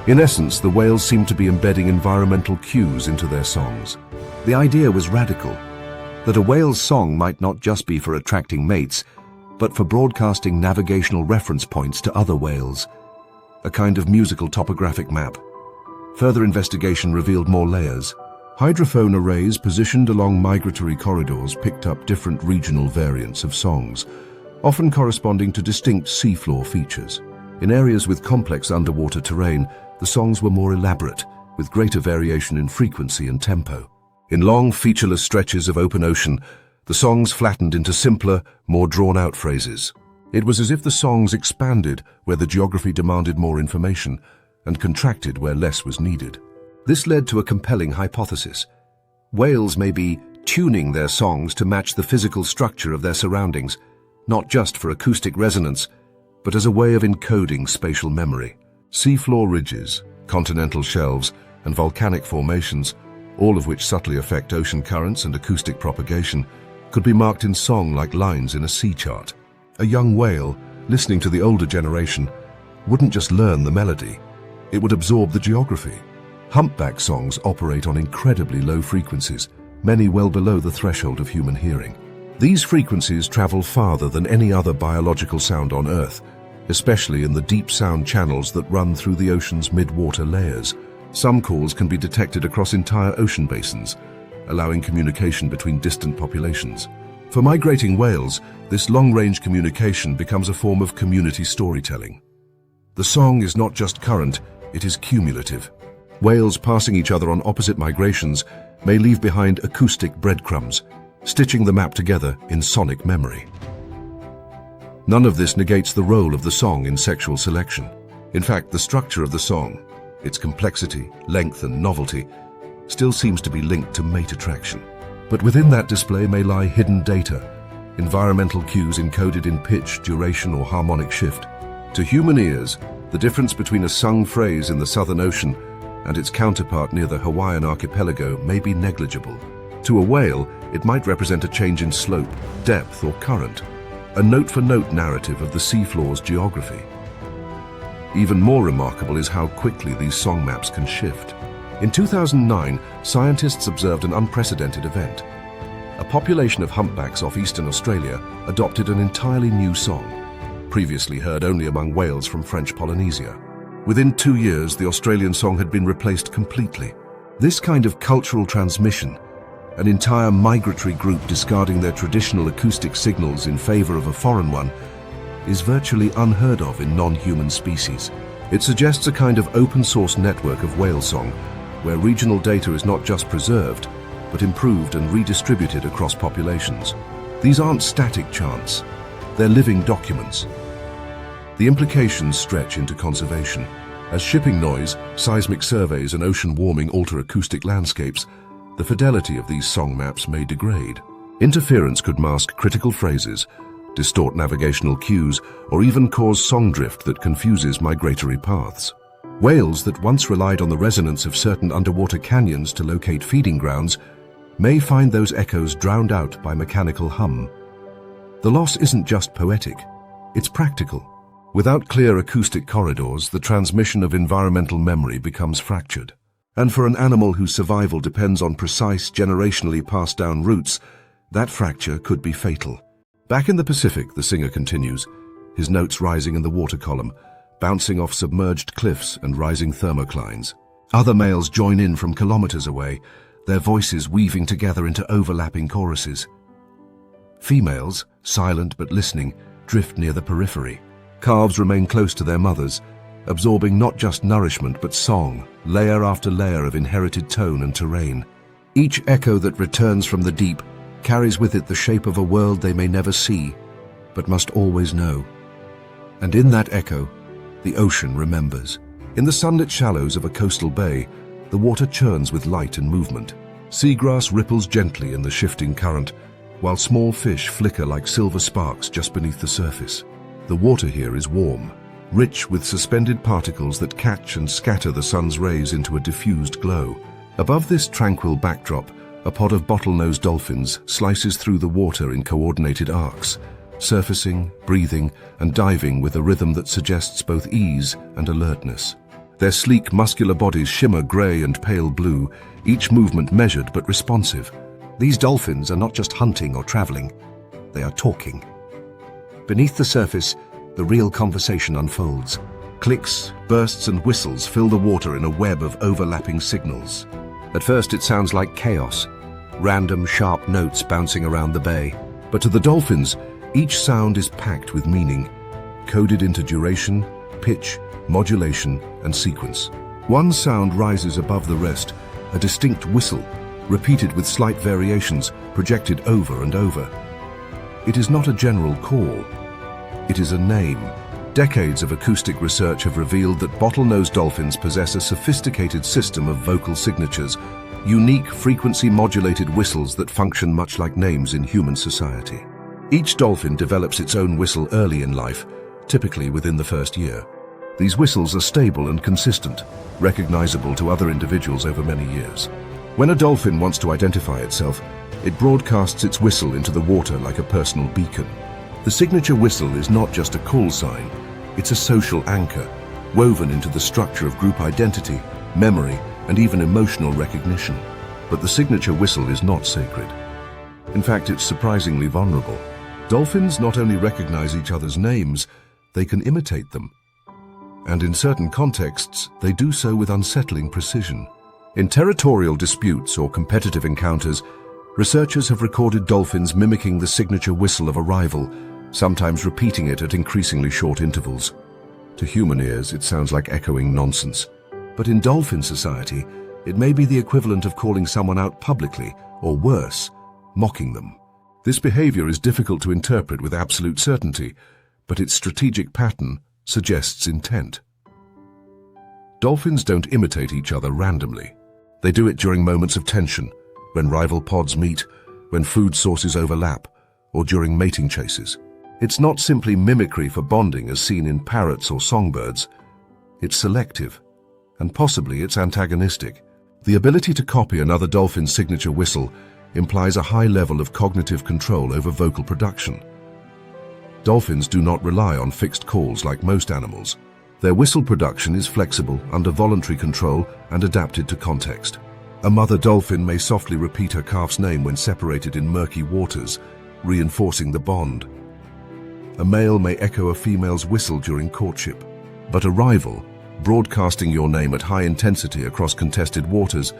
Speaker 1: In essence, the whales seemed to be embedding environmental cues into their songs. The idea was radical, that a whale's song might not just be for attracting mates, but for broadcasting navigational reference points to other whales, a kind of musical topographic map. Further investigation revealed more layers. Hydrophone arrays positioned along migratory corridors picked up different regional variants of songs, often corresponding to distinct seafloor features. In areas with complex underwater terrain, the songs were more elaborate, with greater variation in frequency and tempo. In long, featureless stretches of open ocean, the songs flattened into simpler, more drawn-out phrases. It was as if the songs expanded where the geography demanded more information and contracted where less was needed. This led to a compelling hypothesis. Whales may be tuning their songs to match the physical structure of their surroundings, not just for acoustic resonance, but as a way of encoding spatial memory. Seafloor ridges, continental shelves, and volcanic formations, all of which subtly affect ocean currents and acoustic propagation, could be marked in song like lines in a sea chart. A young whale, listening to the older generation, wouldn't just learn the melody, it would absorb the geography. Humpback songs operate on incredibly low frequencies, many well below the threshold of human hearing. These frequencies travel farther than any other biological sound on Earth, especially in the deep sound channels that run through the ocean's mid-water layers. Some calls can be detected across entire ocean basins, allowing communication between distant populations. For migrating whales, this long-range communication becomes a form of community storytelling. The song is not just current, it is cumulative. Whales passing each other on opposite migrations may leave behind acoustic breadcrumbs, stitching the map together in sonic memory. None of this negates the role of the song in sexual selection. In fact, the structure of the song, its complexity, length, and novelty, still seems to be linked to mate attraction. But within that display may lie hidden data, environmental cues encoded in pitch, duration, or harmonic shift. To human ears, the difference between a sung phrase in the Southern Ocean and its counterpart near the Hawaiian archipelago may be negligible. To a whale, it might represent a change in slope, depth, or current, a note-for-note narrative of the seafloor's geography. Even more remarkable is how quickly these song maps can shift. In 2009, scientists observed an unprecedented event. A population of humpbacks off eastern Australia adopted an entirely new song, previously heard only among whales from French Polynesia. Within 2 years, the Australian song had been replaced completely. This kind of cultural transmission, an entire migratory group discarding their traditional acoustic signals in favor of a foreign one, is virtually unheard of in non-human species. It suggests a kind of open-source network of whale song, where regional data is not just preserved, but improved and redistributed across populations. These aren't static chants, they're living documents. The implications stretch into conservation. As shipping noise, seismic surveys, and ocean warming alter acoustic landscapes, the fidelity of these song maps may degrade. Interference could mask critical phrases, distort navigational cues, or even cause song drift that confuses migratory paths. Whales that once relied on the resonance of certain underwater canyons to locate feeding grounds may find those echoes drowned out by mechanical hum. The loss isn't just poetic, it's practical. Without clear acoustic corridors, the transmission of environmental memory becomes fractured. And for an animal whose survival depends on precise, generationally passed down routes, that fracture could be fatal. Back in the Pacific, the singer continues, his notes rising in the water column, bouncing off submerged cliffs and rising thermoclines. Other males join in from kilometers away, their voices weaving together into overlapping choruses. Females, silent but listening, drift near the periphery. Calves remain close to their mothers, absorbing not just nourishment but song, layer after layer of inherited tone and terrain. Each echo that returns from the deep carries with it the shape of a world they may never see, but must always know. And in that echo, the ocean remembers. In the sunlit shallows of a coastal bay, the water churns with light and movement. Seagrass ripples gently in the shifting current, while small fish flicker like silver sparks just beneath the surface. The water here is warm, rich with suspended particles that catch and scatter the sun's rays into a diffused glow. Above this tranquil backdrop, a pod of bottlenose dolphins slices through the water in coordinated arcs, surfacing, breathing, and diving with a rhythm that suggests both ease and alertness. Their sleek, muscular bodies shimmer grey and pale blue, each movement measured but responsive. These dolphins are not just hunting or traveling, they are talking. Beneath the surface, the real conversation unfolds. Clicks, bursts, and whistles fill the water in a web of overlapping signals. At first it sounds like chaos, random, sharp notes bouncing around the bay. But to the dolphins, each sound is packed with meaning, coded into duration, pitch, modulation, and sequence. One sound rises above the rest, a distinct whistle, repeated with slight variations, projected over and over. It is not a general call. It is a name. Decades of acoustic research have revealed that bottlenose dolphins possess a sophisticated system of vocal signatures, unique frequency-modulated whistles that function much like names in human society. Each dolphin develops its own whistle early in life, typically within the first year. These whistles are stable and consistent, recognizable to other individuals over many years. When a dolphin wants to identify itself, it broadcasts its whistle into the water like a personal beacon. The signature whistle is not just a call sign, it's a social anchor, woven into the structure of group identity, memory, and even emotional recognition. But the signature whistle is not sacred. In fact, it's surprisingly vulnerable. Dolphins not only recognize each other's names, they can imitate them. And in certain contexts, they do so with unsettling precision. In territorial disputes or competitive encounters, researchers have recorded dolphins mimicking the signature whistle of a rival, sometimes repeating it at increasingly short intervals. To human ears, it sounds like echoing nonsense. But in dolphin society, it may be the equivalent of calling someone out publicly, or worse, mocking them. This behavior is difficult to interpret with absolute certainty, but its strategic pattern suggests intent. Dolphins don't imitate each other randomly. They do it during moments of tension, when rival pods meet, when food sources overlap, or during mating chases. It's not simply mimicry for bonding as seen in parrots or songbirds. It's selective, and possibly it's antagonistic. The ability to copy another dolphin's signature whistle implies a high level of cognitive control over vocal production. Dolphins do not rely on fixed calls like most animals. Their whistle production is flexible, under voluntary control, and adapted to context. A mother dolphin may softly repeat her calf's name when separated in murky waters, reinforcing the bond. A male may echo a female's whistle during courtship, but a rival, broadcasting your name at high intensity across contested waters,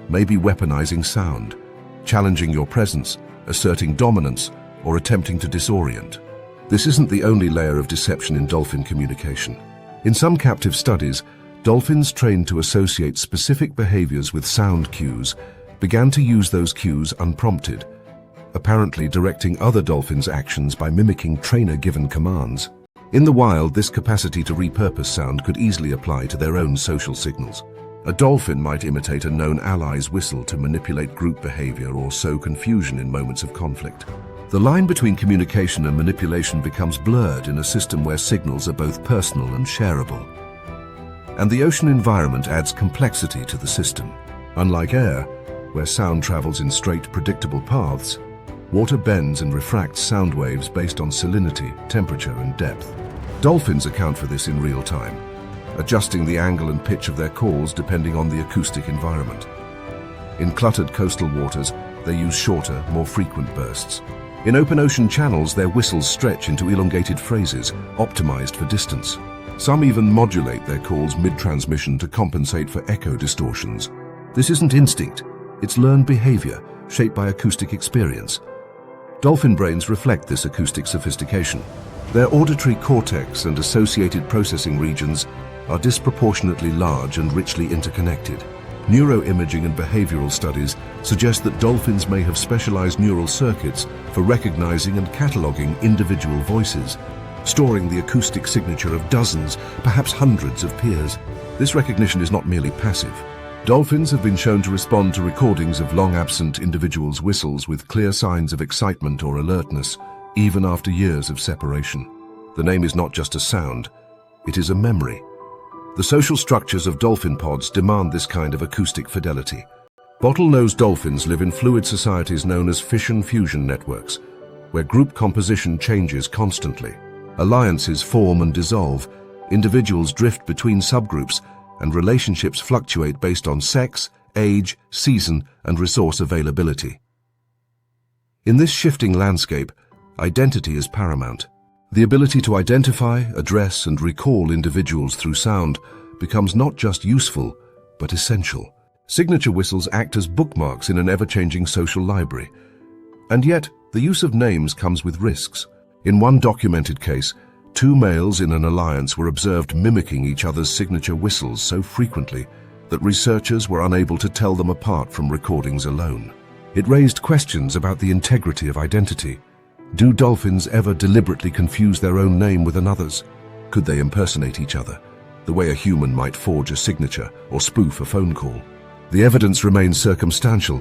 Speaker 1: may be weaponizing sound, challenging your presence, asserting dominance, or attempting to disorient. This isn't the only layer of deception in dolphin communication. In some captive studies, dolphins trained to associate specific behaviors with sound cues began to use those cues unprompted, apparently directing other dolphins' actions by mimicking trainer-given commands. In the wild, this capacity to repurpose sound could easily apply to their own social signals. A dolphin might imitate a known ally's whistle to manipulate group behavior or sow confusion in moments of conflict. The line between communication and manipulation becomes blurred in a system where signals are both personal and shareable. And the ocean environment adds complexity to the system. Unlike air, where sound travels in straight, predictable paths, water bends and refracts sound waves based on salinity, temperature, and depth. Dolphins account for this in real time, adjusting the angle and pitch of their calls depending on the acoustic environment. In cluttered coastal waters, they use shorter, more frequent bursts. In open ocean channels, their whistles stretch into elongated phrases, optimized for distance. Some even modulate their calls mid-transmission to compensate for echo distortions. This isn't instinct, it's learned behavior, shaped by acoustic experience. Dolphin brains reflect this acoustic sophistication. Their auditory cortex and associated processing regions are disproportionately large and richly interconnected. Neuroimaging and behavioral studies suggest that dolphins may have specialized neural circuits for recognizing and cataloging individual voices, storing the acoustic signature of dozens, perhaps hundreds of peers. This recognition is not merely passive. Dolphins have been shown to respond to recordings of long-absent individuals' whistles with clear signs of excitement or alertness, even after years of separation. The name is not just a sound, it is a memory. The social structures of dolphin pods demand this kind of acoustic fidelity. Bottlenose dolphins live in fluid societies known as fission-fusion networks, where group composition changes constantly. Alliances form and dissolve, individuals drift between subgroups, and relationships fluctuate based on sex, age, season, and resource availability. In this shifting landscape, identity is paramount. The ability to identify, address, and recall individuals through sound becomes not just useful, but essential. Signature whistles act as bookmarks in an ever-changing social library. And yet, the use of names comes with risks. In one documented case, two males in an alliance were observed mimicking each other's signature whistles so frequently that researchers were unable to tell them apart from recordings alone. It raised questions about the integrity of identity. Do dolphins ever deliberately confuse their own name with another's? Could they impersonate each other, the way a human might forge a signature or spoof a phone call? The evidence remains circumstantial,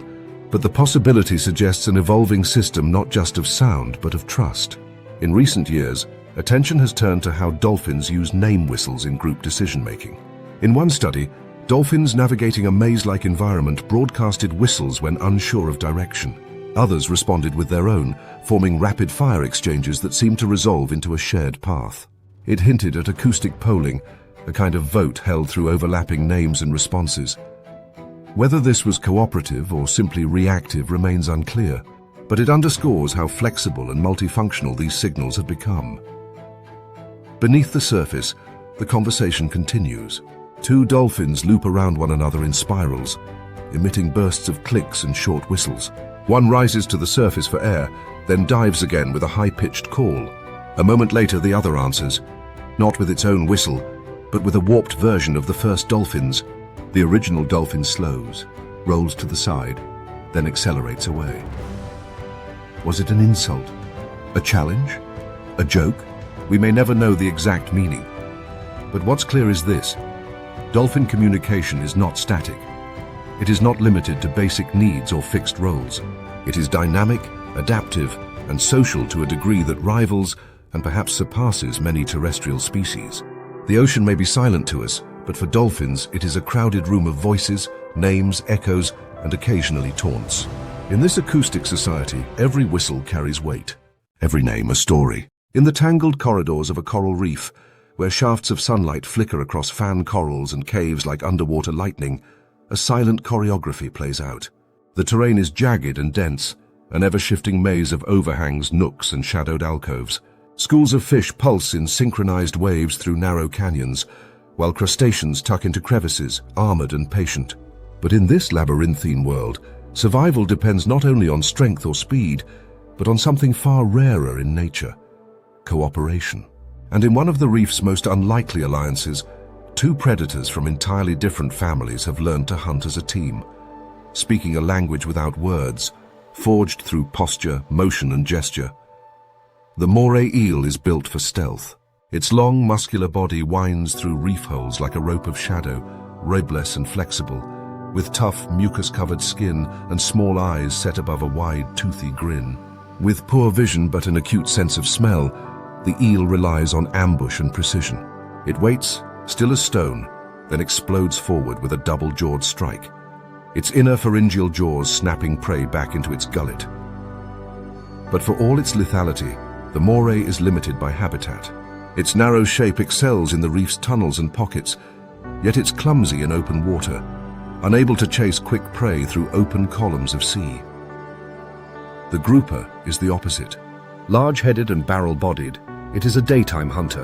Speaker 1: but the possibility suggests an evolving system not just of sound, but of trust. In recent years, attention has turned to how dolphins use name whistles in group decision-making. In one study, dolphins navigating a maze-like environment broadcasted whistles when unsure of direction. Others responded with their own, forming rapid-fire exchanges that seemed to resolve into a shared path. It hinted at acoustic polling, a kind of vote held through overlapping names and responses. Whether this was cooperative or simply reactive remains unclear, but it underscores how flexible and multifunctional these signals have become. Beneath the surface, the conversation continues. Two dolphins loop around one another in spirals, emitting bursts of clicks and short whistles. One rises to the surface for air, then dives again with a high-pitched call. A moment later, the other answers, not with its own whistle, but with a warped version of the first dolphin's. The original dolphin slows, rolls to the side, then accelerates away. Was it an insult? A challenge? A joke? We may never know the exact meaning. But what's clear is this: dolphin communication is not static. It is not limited to basic needs or fixed roles. It is dynamic, adaptive, and social to a degree that rivals and perhaps surpasses many terrestrial species. The ocean may be silent to us, but for dolphins it is a crowded room of voices, names, echoes, and occasionally taunts. In this acoustic society, every whistle carries weight, every name a story. In the tangled corridors of a coral reef, where shafts of sunlight flicker across fan corals and caves like underwater lightning, a silent choreography plays out. The terrain is jagged and dense, an ever-shifting maze of overhangs, nooks, and shadowed alcoves. Schools of fish pulse in synchronized waves through narrow canyons, while crustaceans tuck into crevices, armored and patient. But in this labyrinthine world, survival depends not only on strength or speed, but on something far rarer in nature: cooperation. And in one of the reef's most unlikely alliances, two predators from entirely different families have learned to hunt as a team, speaking a language without words, forged through posture, motion, and gesture. The moray eel is built for stealth. Its long, muscular body winds through reef holes like a rope of shadow, ribless and flexible, with tough, mucus-covered skin and small eyes set above a wide, toothy grin. With poor vision but an acute sense of smell, the eel relies on ambush and precision. It waits, still as stone, then explodes forward with a double-jawed strike, its inner pharyngeal jaws snapping prey back into its gullet. But for all its lethality, the moray is limited by habitat. Its narrow shape excels in the reef's tunnels and pockets, yet it's clumsy in open water, unable to chase quick prey through open columns of sea. The grouper is the opposite. Large-headed and barrel-bodied, it is a daytime hunter,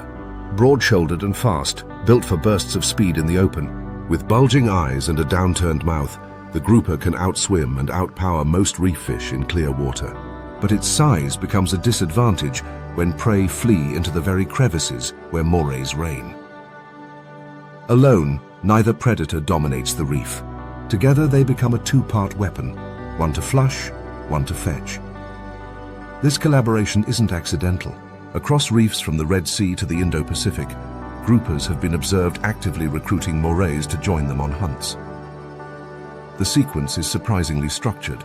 Speaker 1: broad-shouldered and fast, built for bursts of speed in the open. With bulging eyes and a downturned mouth, the grouper can outswim and outpower most reef fish in clear water. But its size becomes a disadvantage when prey flee into the very crevices where morays reign. Alone, neither predator dominates the reef. Together they become a two-part weapon, one to flush, one to fetch. This collaboration isn't accidental. Across reefs from the Red Sea to the Indo-Pacific, groupers have been observed actively recruiting morays to join them on hunts. The sequence is surprisingly structured.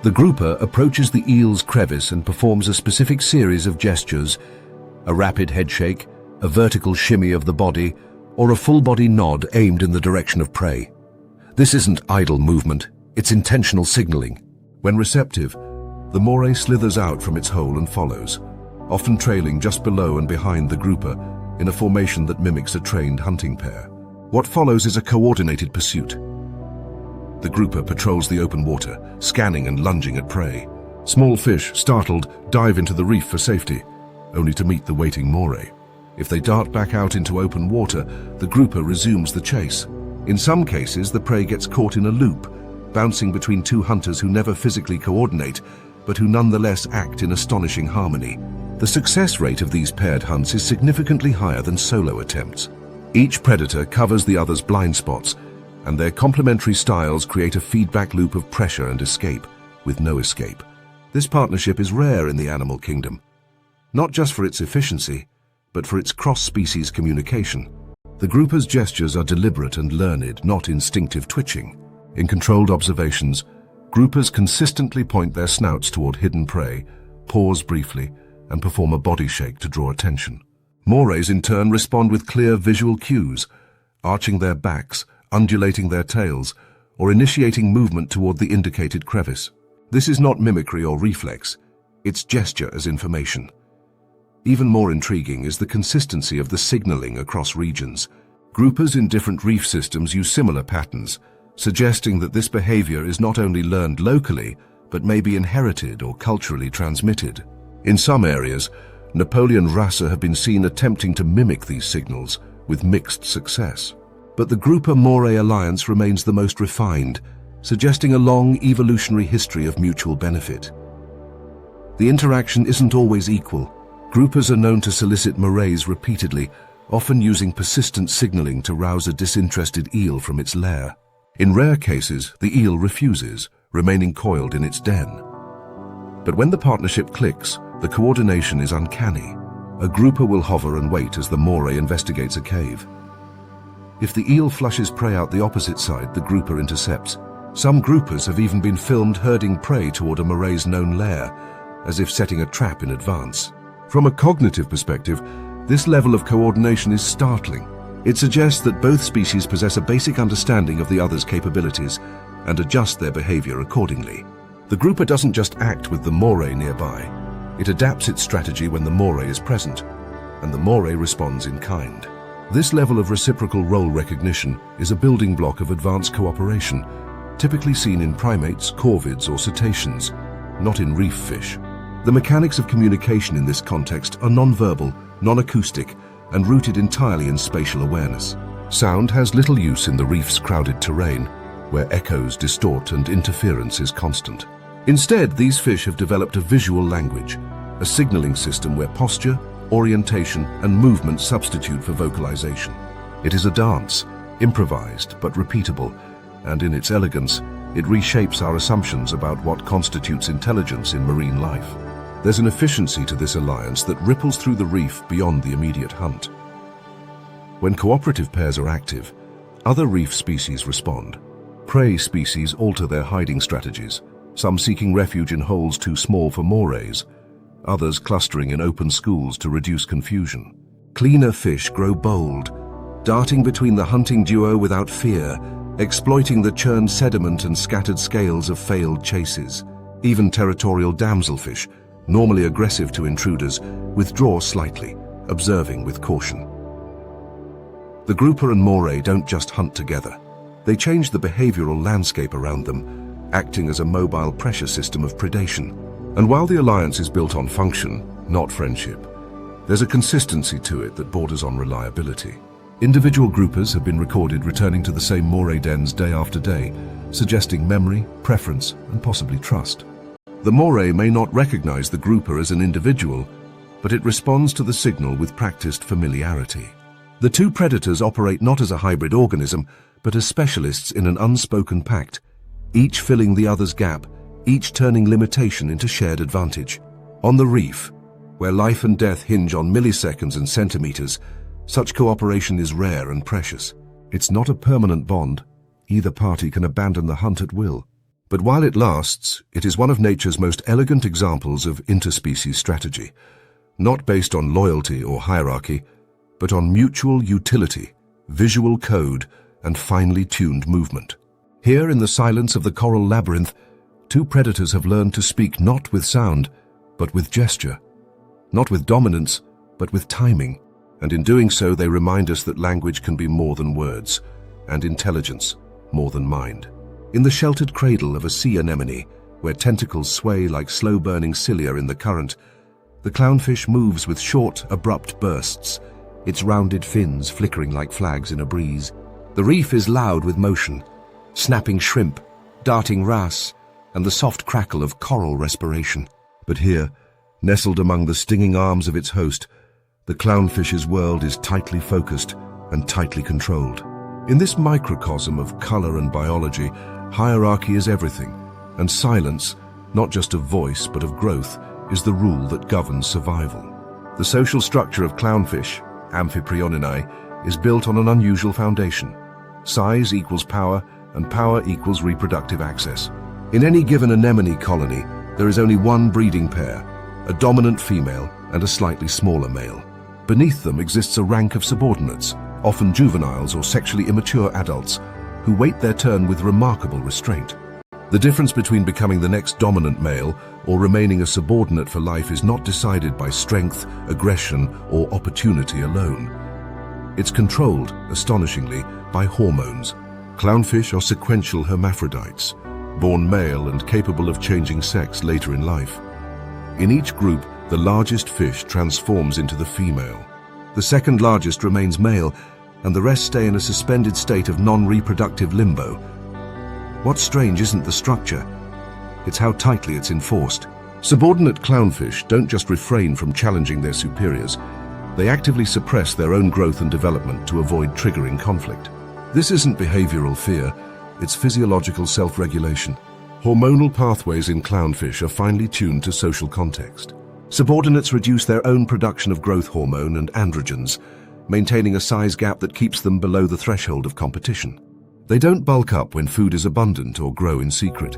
Speaker 1: The grouper approaches the eel's crevice and performs a specific series of gestures, a rapid headshake, a vertical shimmy of the body, or a full-body nod aimed in the direction of prey. This isn't idle movement, it's intentional signaling. When receptive, the moray slithers out from its hole and follows, often trailing just below and behind the grouper in a formation that mimics a trained hunting pair. What follows is a coordinated pursuit. The grouper patrols the open water, scanning and lunging at prey. Small fish, startled, dive into the reef for safety, only to meet the waiting moray. If they dart back out into open water, the grouper resumes the chase. In some cases, the prey gets caught in a loop, bouncing between two hunters who never physically coordinate, but who nonetheless act in astonishing harmony. The success rate of these paired hunts is significantly higher than solo attempts. Each predator covers the other's blind spots, and their complementary styles create a feedback loop of pressure and escape, with no escape. This partnership is rare in the animal kingdom, not just for its efficiency, but for its cross-species communication. The grouper's gestures are deliberate and learned, not instinctive twitching. In controlled observations, groupers consistently point their snouts toward hidden prey, pause briefly, and perform a body shake to draw attention. Morays in turn respond with clear visual cues, arching their backs, undulating their tails, or initiating movement toward the indicated crevice. This is not mimicry or reflex, it's gesture as information. Even more intriguing is the consistency of the signaling across regions. Groupers in different reef systems use similar patterns, suggesting that this behavior is not only learned locally, but may be inherited or culturally transmitted. In some areas, Napoleon wrasse have been seen attempting to mimic these signals, with mixed success. But the grouper-moray alliance remains the most refined, suggesting a long evolutionary history of mutual benefit. The interaction isn't always equal. Groupers are known to solicit morays repeatedly, often using persistent signaling to rouse a disinterested eel from its lair. In rare cases, the eel refuses, remaining coiled in its den. But when the partnership clicks, the coordination is uncanny. A grouper will hover and wait as the moray investigates a cave. If the eel flushes prey out the opposite side, the grouper intercepts. Some groupers have even been filmed herding prey toward a moray's known lair, as if setting a trap in advance. From a cognitive perspective, this level of coordination is startling. It suggests that both species possess a basic understanding of the other's capabilities and adjust their behavior accordingly. The grouper doesn't just act with the moray nearby. It adapts its strategy when the moray is present, and the moray responds in kind. This level of reciprocal role recognition is a building block of advanced cooperation, typically seen in primates, corvids, or cetaceans, not in reef fish. The mechanics of communication in this context are non-verbal, non-acoustic, and rooted entirely in spatial awareness. Sound has little use in the reef's crowded terrain, where echoes distort and interference is constant. Instead, these fish have developed a visual language, a signaling system where posture, orientation, and movement substitute for vocalization. It is a dance, improvised but repeatable, and in its elegance, it reshapes our assumptions about what constitutes intelligence in marine life. There's an efficiency to this alliance that ripples through the reef beyond the immediate hunt. When cooperative pairs are active, other reef species respond. Prey species alter their hiding strategies, some seeking refuge in holes too small for morays, others clustering in open schools to reduce confusion. Cleaner fish grow bold, darting between the hunting duo without fear, exploiting the churned sediment and scattered scales of failed chases. Even territorial damselfish, normally aggressive to intruders, withdraw slightly, observing with caution. The grouper and moray don't just hunt together. They change the behavioral landscape around them, acting as a mobile pressure system of predation. And while the alliance is built on function, not friendship, there's a consistency to it that borders on reliability. Individual groupers have been recorded returning to the same moray dens day after day, suggesting memory, preference, and possibly trust. The moray may not recognize the grouper as an individual, but it responds to the signal with practiced familiarity. The two predators operate not as a hybrid organism, but as specialists in an unspoken pact, each filling the other's gap, each turning limitation into shared advantage. On the reef, where life and death hinge on milliseconds and centimeters, such cooperation is rare and precious. It's not a permanent bond. Either party can abandon the hunt at will. But while it lasts, it is one of nature's most elegant examples of interspecies strategy, not based on loyalty or hierarchy, but on mutual utility, visual code, and finely tuned movement. Here in the silence of the coral labyrinth, two predators have learned to speak not with sound, but with gesture, not with dominance, but with timing, and in doing so they remind us that language can be more than words, and intelligence more than mind. In the sheltered cradle of a sea anemone, where tentacles sway like slow-burning cilia in the current, the clownfish moves with short, abrupt bursts, its rounded fins flickering like flags in a breeze. The reef is loud with motion, snapping shrimp, darting wrasse, and the soft crackle of coral respiration. But here, nestled among the stinging arms of its host, the clownfish's world is tightly focused and tightly controlled. In this microcosm of color and biology, hierarchy is everything, and silence, not just of voice but of growth, is the rule that governs survival. The social structure of clownfish, Amphiprioninae, is built on an unusual foundation. Size equals power, and power equals reproductive access. In any given anemone colony, there is only one breeding pair, a dominant female and a slightly smaller male. Beneath them exists a rank of subordinates, often juveniles or sexually immature adults, who wait their turn with remarkable restraint. The difference between becoming the next dominant male or remaining a subordinate for life is not decided by strength, aggression, or opportunity alone. It's controlled, astonishingly, by hormones. Clownfish are sequential hermaphrodites, born male and capable of changing sex later in life. In each group, the largest fish transforms into the female. The second largest remains male, and the rest stay in a suspended state of non-reproductive limbo. What's strange isn't the structure, it's how tightly it's enforced. Subordinate clownfish don't just refrain from challenging their superiors, they actively suppress their own growth and development to avoid triggering conflict. This isn't behavioral fear, it's physiological self-regulation. Hormonal pathways in clownfish are finely tuned to social context. Subordinates reduce their own production of growth hormone and androgens, maintaining a size gap that keeps them below the threshold of competition. They don't bulk up when food is abundant or grow in secret.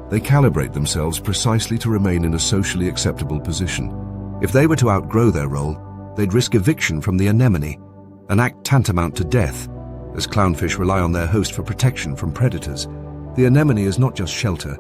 Speaker 1: They calibrate themselves precisely to remain in a socially acceptable position. If they were to outgrow their role, they'd risk eviction from the anemone, an act tantamount to death, as clownfish rely on their host for protection from predators. The anemone is not just shelter,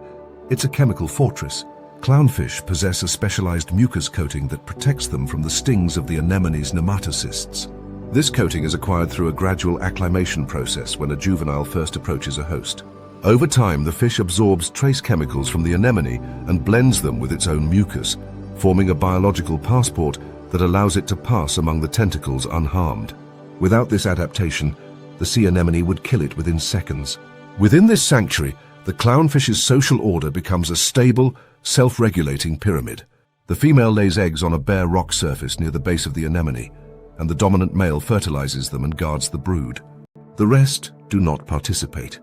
Speaker 1: it's a chemical fortress. Clownfish possess a specialized mucus coating that protects them from the stings of the anemone's nematocysts. This coating is acquired through a gradual acclimation process when a juvenile first approaches a host. Over time, the fish absorbs trace chemicals from the anemone and blends them with its own mucus, forming a biological passport that allows it to pass among the tentacles unharmed. Without this adaptation, the sea anemone would kill it within seconds. Within this sanctuary, the clownfish's social order becomes a stable, self-regulating pyramid. The female lays eggs on a bare rock surface near the base of the anemone, and the dominant male fertilizes them and guards the brood. The rest do not participate.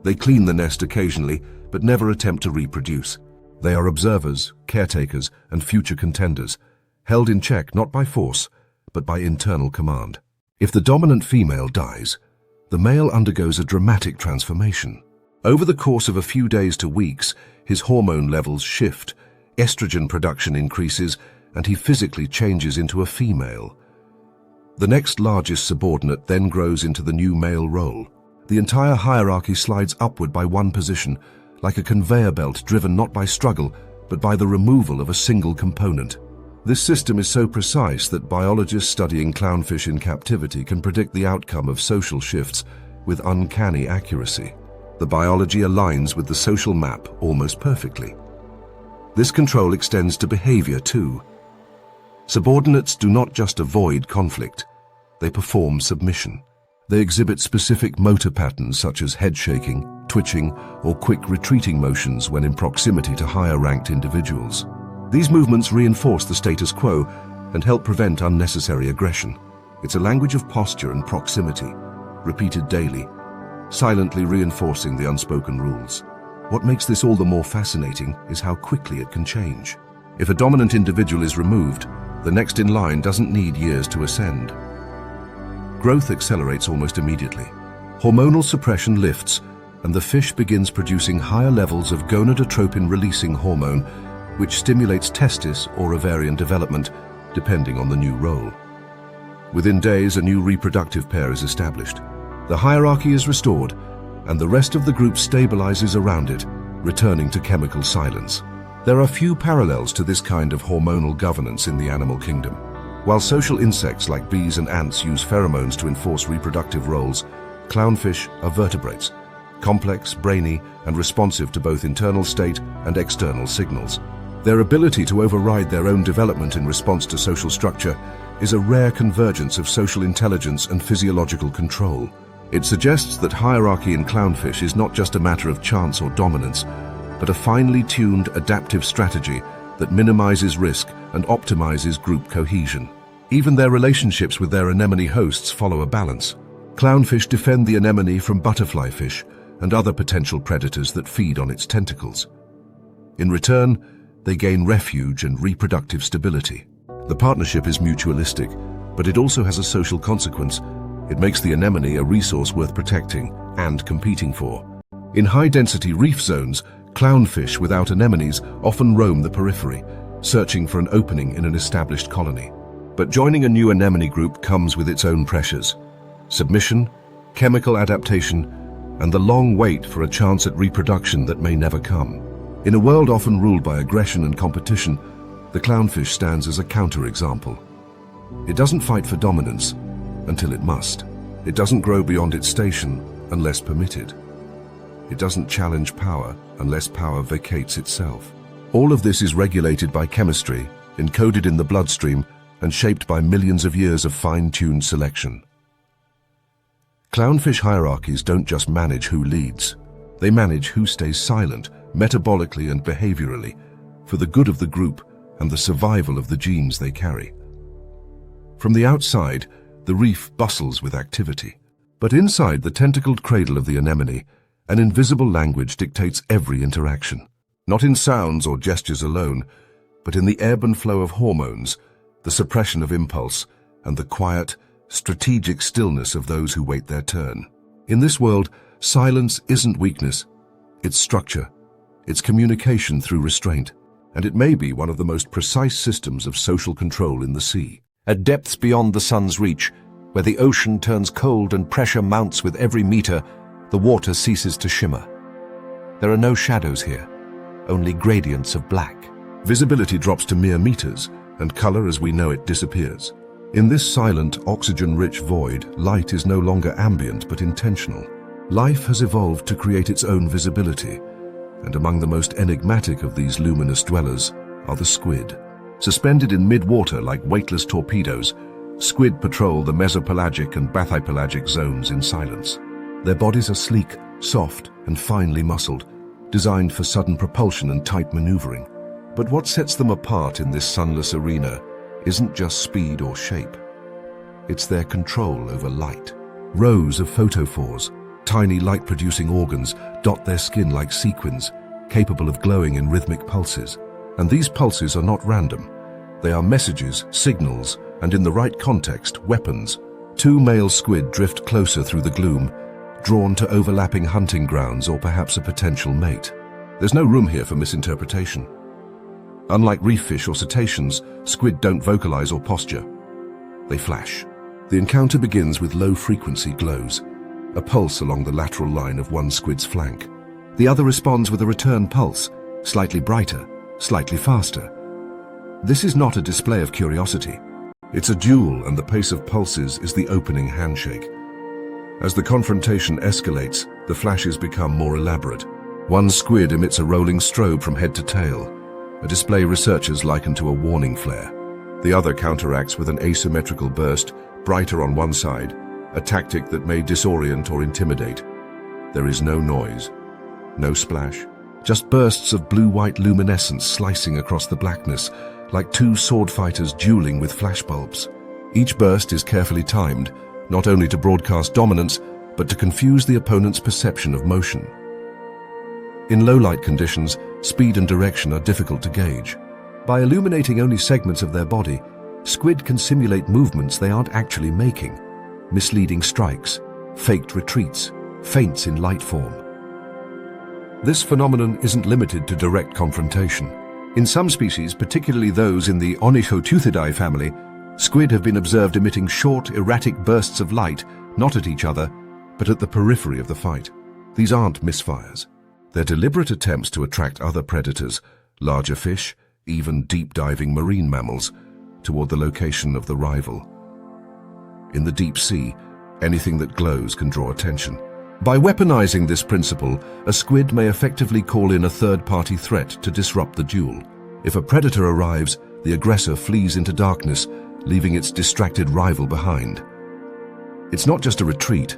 Speaker 1: They clean the nest occasionally, but never attempt to reproduce. They are observers, caretakers, and future contenders, held in check not by force, but by internal command. If the dominant female dies, the male undergoes a dramatic transformation. Over the course of a few days to weeks, his hormone levels shift, estrogen production increases, and he physically changes into a female. The next largest subordinate then grows into the new male role. The entire hierarchy slides upward by one position, like a conveyor belt driven not by struggle, but by the removal of a single component. This system is so precise that biologists studying clownfish in captivity can predict the outcome of social shifts with uncanny accuracy. The biology aligns with the social map almost perfectly. This control extends to behavior too. Subordinates do not just avoid conflict, they perform submission. They exhibit specific motor patterns such as head shaking, twitching, or quick retreating motions when in proximity to higher-ranked individuals. These movements reinforce the status quo and help prevent unnecessary aggression. It's a language of posture and proximity, repeated daily, silently reinforcing the unspoken rules. What makes this all the more fascinating is how quickly it can change. If a dominant individual is removed, the next in line doesn't need years to ascend. Growth accelerates almost immediately. Hormonal suppression lifts, and the fish begins producing higher levels of gonadotropin-releasing hormone, which stimulates testis or ovarian development, depending on the new role. Within days, a new reproductive pair is established. The hierarchy is restored, and the rest of the group stabilizes around it, returning to chemical silence. There are few parallels to this kind of hormonal governance in the animal kingdom. While social insects like bees and ants use pheromones to enforce reproductive roles, clownfish are vertebrates, complex, brainy, and responsive to both internal state and external signals. Their ability to override their own development in response to social structure is a rare convergence of social intelligence and physiological control. It suggests that hierarchy in clownfish is not just a matter of chance or dominance, but a finely tuned adaptive strategy that minimizes risk and optimizes group cohesion. Even their relationships with their anemone hosts follow a balance. Clownfish defend the anemone from butterfly fish and other potential predators that feed on its tentacles. In return, they gain refuge and reproductive stability. The partnership is mutualistic, but it also has a social consequence. It makes the anemone a resource worth protecting and competing for. In high-density reef zones, clownfish without anemones often roam the periphery, searching for an opening in an established colony. But joining a new anemone group comes with its own pressures: submission, chemical adaptation, and the long wait for a chance at reproduction that may never come. In a world often ruled by aggression and competition, the clownfish stands as a counterexample. It doesn't fight for dominance until it must. It doesn't grow beyond its station unless permitted. It doesn't challenge power unless power vacates itself. All of this is regulated by chemistry, encoded in the bloodstream, and shaped by millions of years of fine-tuned selection. Clownfish hierarchies don't just manage who leads. They manage who stays silent, metabolically and behaviorally, for the good of the group and the survival of the genes they carry. From the outside, the reef bustles with activity. But inside the tentacled cradle of the anemone, an invisible language dictates every interaction. Not in sounds or gestures alone, but in the ebb and flow of hormones, the suppression of impulse, and the quiet, strategic stillness of those who wait their turn. In this world, silence isn't weakness, it's structure. It's communication through restraint, and it may be one of the most precise systems of social control in the sea. At depths beyond the sun's reach, where the ocean turns cold and pressure mounts with every meter, the water ceases to shimmer. There are no shadows here, only gradients of black. Visibility drops to mere meters, and color as we know it disappears. In this silent, oxygen-rich void, light is no longer ambient but intentional. Life has evolved to create its own visibility, and among the most enigmatic of these luminous dwellers are the squid. Suspended in mid-water like weightless torpedoes, squid patrol the mesopelagic and bathypelagic zones in silence. Their bodies are sleek, soft, and finely muscled, designed for sudden propulsion and tight maneuvering. But what sets them apart in this sunless arena isn't just speed or shape. It's their control over light. Rows of photophores, tiny light-producing organs, dot their skin like sequins, capable of glowing in rhythmic pulses. And these pulses are not random. They are messages, signals, and in the right context, weapons. Two male squid drift closer through the gloom, drawn to overlapping hunting grounds or perhaps a potential mate. There's no room here for misinterpretation. Unlike reef fish or cetaceans, squid don't vocalize or posture. They flash. The encounter begins with low-frequency glows, a pulse along the lateral line of one squid's flank. The other responds with a return pulse, slightly brighter, slightly faster. This is not a display of curiosity. It's a duel, and the pace of pulses is the opening handshake. As the confrontation escalates, the flashes become more elaborate. One squid emits a rolling strobe from head to tail, a display researchers liken to a warning flare. The other counteracts with an asymmetrical burst, brighter on one side, a tactic that may disorient or intimidate. There is no noise, no splash, just bursts of blue-white luminescence slicing across the blackness, like two sword fighters dueling with flashbulbs. Each burst is carefully timed, not only to broadcast dominance, but to confuse the opponent's perception of motion. In low-light conditions, speed and direction are difficult to gauge. By illuminating only segments of their body, squid can simulate movements they aren't actually making, misleading strikes, faked retreats, feints in light form. This phenomenon isn't limited to direct confrontation. In some species, particularly those in the Onychoteuthidae family, squid have been observed emitting short, erratic bursts of light, not at each other, but at the periphery of the fight. These aren't misfires. They're deliberate attempts to attract other predators, larger fish, even deep-diving marine mammals, toward the location of the rival. In the deep sea, anything that glows can draw attention. By weaponizing this principle, a squid may effectively call in a third-party threat to disrupt the duel. If a predator arrives, the aggressor flees into darkness, leaving its distracted rival behind. It's not just a retreat,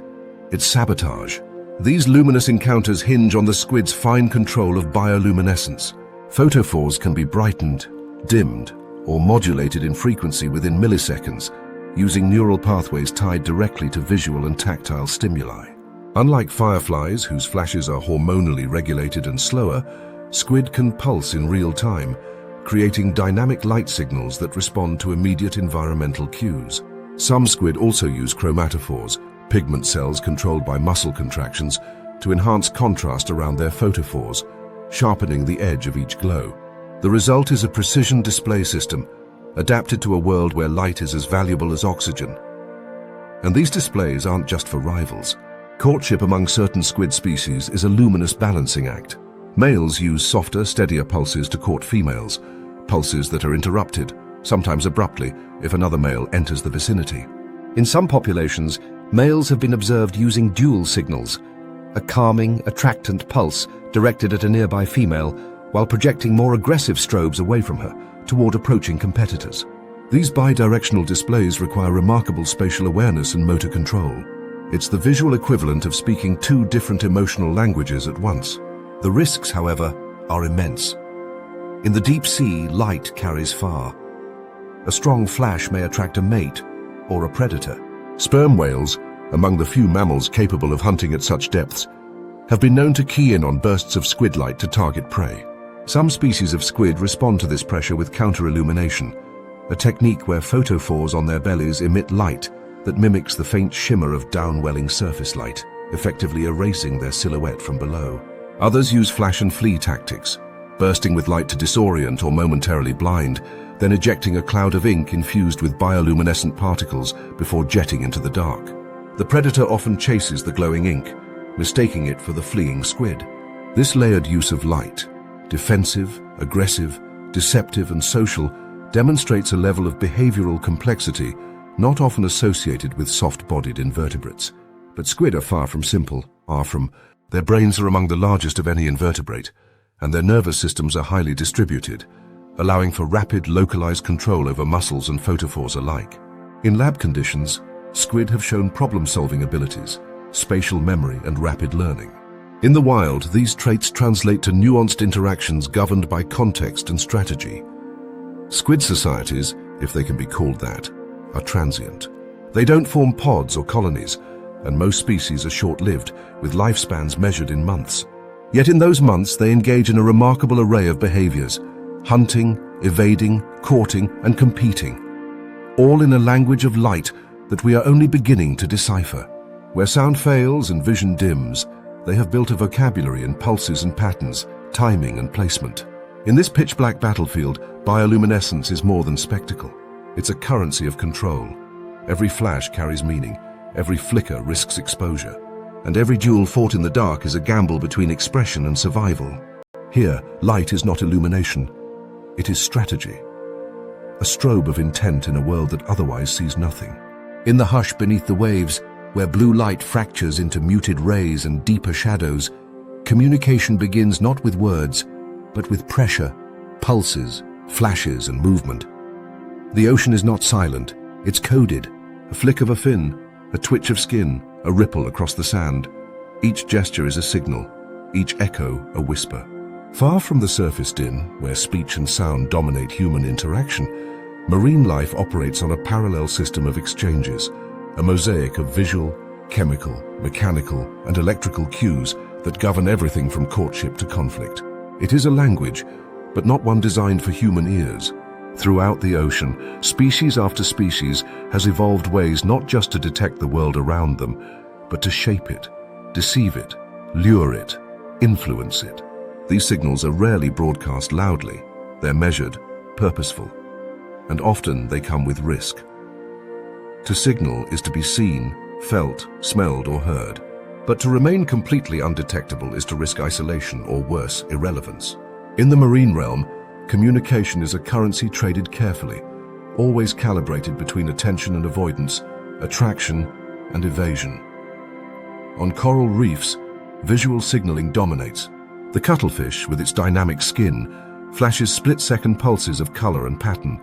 Speaker 1: it's sabotage. These luminous encounters hinge on the squid's fine control of bioluminescence. Photophores can be brightened, dimmed, or modulated in frequency within milliseconds, using neural pathways tied directly to visual and tactile stimuli. Unlike fireflies, whose flashes are hormonally regulated and slower, squid can pulse in real time, creating dynamic light signals that respond to immediate environmental cues. Some squid also use chromatophores, pigment cells controlled by muscle contractions, to enhance contrast around their photophores, sharpening the edge of each glow. The result is a precision display system, adapted to a world where light is as valuable as oxygen. And these displays aren't just for rivals. Courtship among certain squid species is a luminous balancing act. Males use softer, steadier pulses to court females, pulses that are interrupted, sometimes abruptly, if another male enters the vicinity. In some populations, males have been observed using dual signals, a calming, attractant pulse directed at a nearby female, while projecting more aggressive strobes away from her, toward approaching competitors. These bidirectional displays require remarkable spatial awareness and motor control. It's the visual equivalent of speaking two different emotional languages at once. The risks, however, are immense. In the deep sea, light carries far. A strong flash may attract a mate or a predator. Sperm whales, among the few mammals capable of hunting at such depths, have been known to key in on bursts of squid light to target prey. Some species of squid respond to this pressure with counter-illumination, a technique where photophores on their bellies emit light that mimics the faint shimmer of downwelling surface light, effectively erasing their silhouette from below. Others use flash and flee tactics, bursting with light to disorient or momentarily blind, then ejecting a cloud of ink infused with bioluminescent particles before jetting into the dark. The predator often chases the glowing ink, mistaking it for the fleeing squid. This layered use of light, defensive, aggressive, deceptive, and social, demonstrates a level of behavioral complexity not often associated with soft-bodied invertebrates. But squid are far from simple, Their brains are among the largest of any invertebrate, and their nervous systems are highly distributed, allowing for rapid, localized control over muscles and photophores alike. In lab conditions, squid have shown problem-solving abilities, spatial memory, and rapid learning. In the wild, these traits translate to nuanced interactions governed by context and strategy. Squid societies, if they can be called that, are transient. They don't form pods or colonies, and most species are short-lived, with lifespans measured in months. Yet in those months they engage in a remarkable array of behaviors, hunting, evading, courting, and competing, all in a language of light that we are only beginning to decipher. Where sound fails and vision dims, they have built a vocabulary in pulses and patterns, timing and placement. In this pitch-black battlefield, bioluminescence is more than spectacle. It's a currency of control. Every flash carries meaning, every flicker risks exposure, and every duel fought in the dark is a gamble between expression and survival. Here, light is not illumination, it is strategy. a strobe of intent in a world that otherwise sees nothing. In the hush beneath the waves, where blue light fractures into muted rays and deeper shadows, communication begins not with words, but with pressure, pulses, flashes, and movement. The ocean is not silent, it's coded. A flick of a fin, a twitch of skin, a ripple across the sand. Each gesture is a signal, each echo a whisper. Far from the surface din, where speech and sound dominate human interaction, marine life operates on a parallel system of exchanges, a mosaic of visual, chemical, mechanical, and electrical cues that govern everything from courtship to conflict. It is a language, but not one designed for human ears. Throughout the ocean, species after species has evolved ways not just to detect the world around them, but to shape it, deceive it, lure it, influence it. These signals are rarely broadcast loudly. They're measured, purposeful, and often they come with risk. To signal is to be seen, felt, smelled, or heard. But to remain completely undetectable is to risk isolation or worse, irrelevance. In the marine realm, communication is a currency traded carefully, always calibrated between attention and avoidance, attraction and evasion. On coral reefs, visual signaling dominates. The cuttlefish, with its dynamic skin, flashes split-second pulses of color and pattern,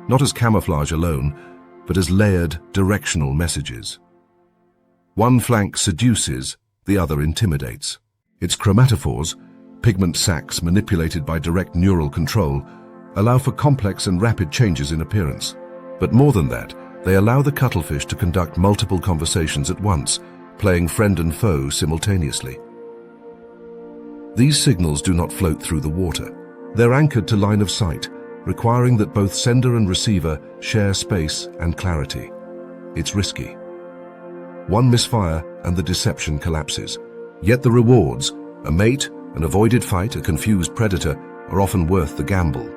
Speaker 1: not as camouflage alone, but as layered, directional messages. One flank seduces, the other intimidates. Its chromatophores, pigment sacs manipulated by direct neural control, allow for complex and rapid changes in appearance. But more than that, they allow the cuttlefish to conduct multiple conversations at once, playing friend and foe simultaneously. These signals do not float through the water. They're anchored to line of sight, requiring that both sender and receiver share space and clarity. It's risky. One misfire and the deception collapses. Yet the rewards, a mate, an avoided fight, a confused predator, are often worth the gamble.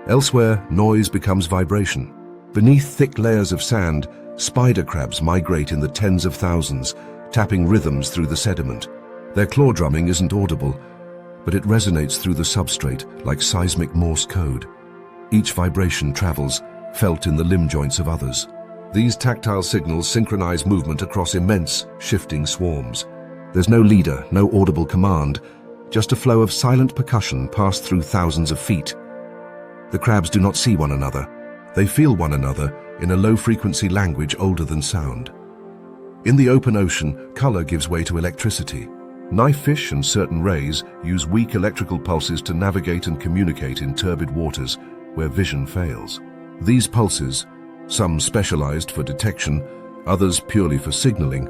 Speaker 1: Elsewhere, noise becomes vibration. Beneath thick layers of sand, spider crabs migrate in the tens of thousands, tapping rhythms through the sediment. Their claw drumming isn't audible, but it resonates through the substrate like seismic Morse code. Each vibration travels, felt in the limb joints of others. These tactile signals synchronize movement across immense, shifting swarms. There's no leader, no audible command, just a flow of silent percussion passed through thousands of feet. The crabs do not see one another. They feel one another in a low-frequency language older than sound. In the open ocean, color gives way to electricity. Knifefish and certain rays use weak electrical pulses to navigate and communicate in turbid waters where vision fails. These pulses, some specialized for detection, others purely for signaling,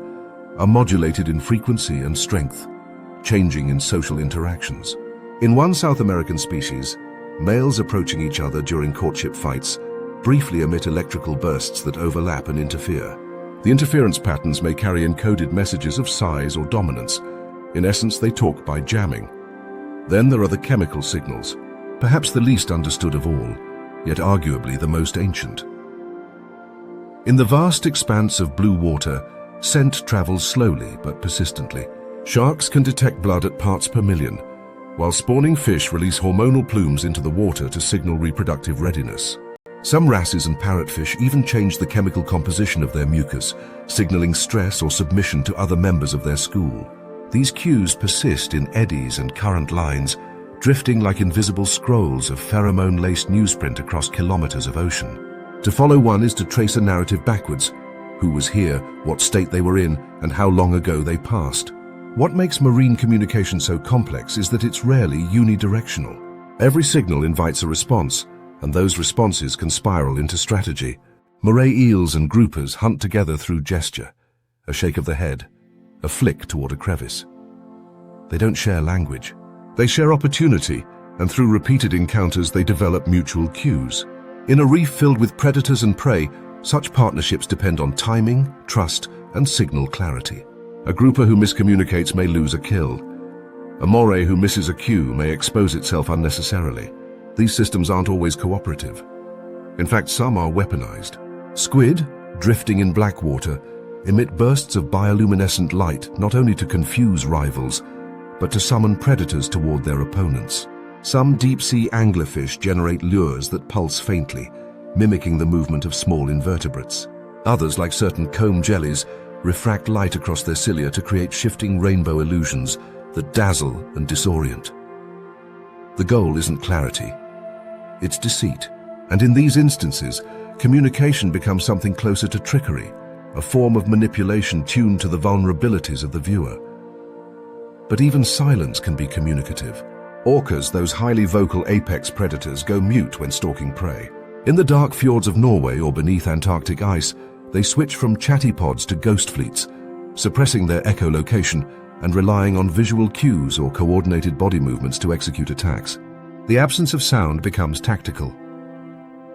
Speaker 1: are modulated in frequency and strength, changing in social interactions. In one South American species, males approaching each other during courtship fights briefly emit electrical bursts that overlap and interfere. The interference patterns may carry encoded messages of size or dominance. In essence, they talk by jamming. Then there are the chemical signals, perhaps the least understood of all, yet arguably the most ancient. In the vast expanse of blue water, scent travels slowly but persistently. Sharks can detect blood at parts per million, while spawning fish release hormonal plumes into the water to signal reproductive readiness. Some wrasses and parrotfish even change the chemical composition of their mucus, signaling stress or submission to other members of their school. These cues persist in eddies and current lines, drifting like invisible scrolls of pheromone-laced newsprint across kilometers of ocean. To follow one is to trace a narrative backwards: who was here, what state they were in, and how long ago they passed. What makes marine communication so complex is that it's rarely unidirectional. Every signal invites a response, and those responses can spiral into strategy. Moray eels and groupers hunt together through gesture, a shake of the head, a flick toward a crevice. They don't share language. They share opportunity, and through repeated encounters they develop mutual cues. In a reef filled with predators and prey, such partnerships depend on timing, trust, and signal clarity. A grouper who miscommunicates may lose a kill. A moray who misses a cue may expose itself unnecessarily. These systems aren't always cooperative. In fact, some are weaponized. Squid, drifting in black water, emit bursts of bioluminescent light not only to confuse rivals, but to summon predators toward their opponents. Some deep-sea anglerfish generate lures that pulse faintly, mimicking the movement of small invertebrates. Others, like certain comb jellies, refract light across their cilia to create shifting rainbow illusions that dazzle and disorient. The goal isn't clarity, it's deceit. And in these instances, communication becomes something closer to trickery, a form of manipulation tuned to the vulnerabilities of the viewer. But even silence can be communicative. Orcas, those highly vocal apex predators, go mute when stalking prey. In the dark fjords of Norway or beneath Antarctic ice, they switch from chatty pods to ghost fleets, suppressing their echolocation and relying on visual cues or coordinated body movements to execute attacks. The absence of sound becomes tactical.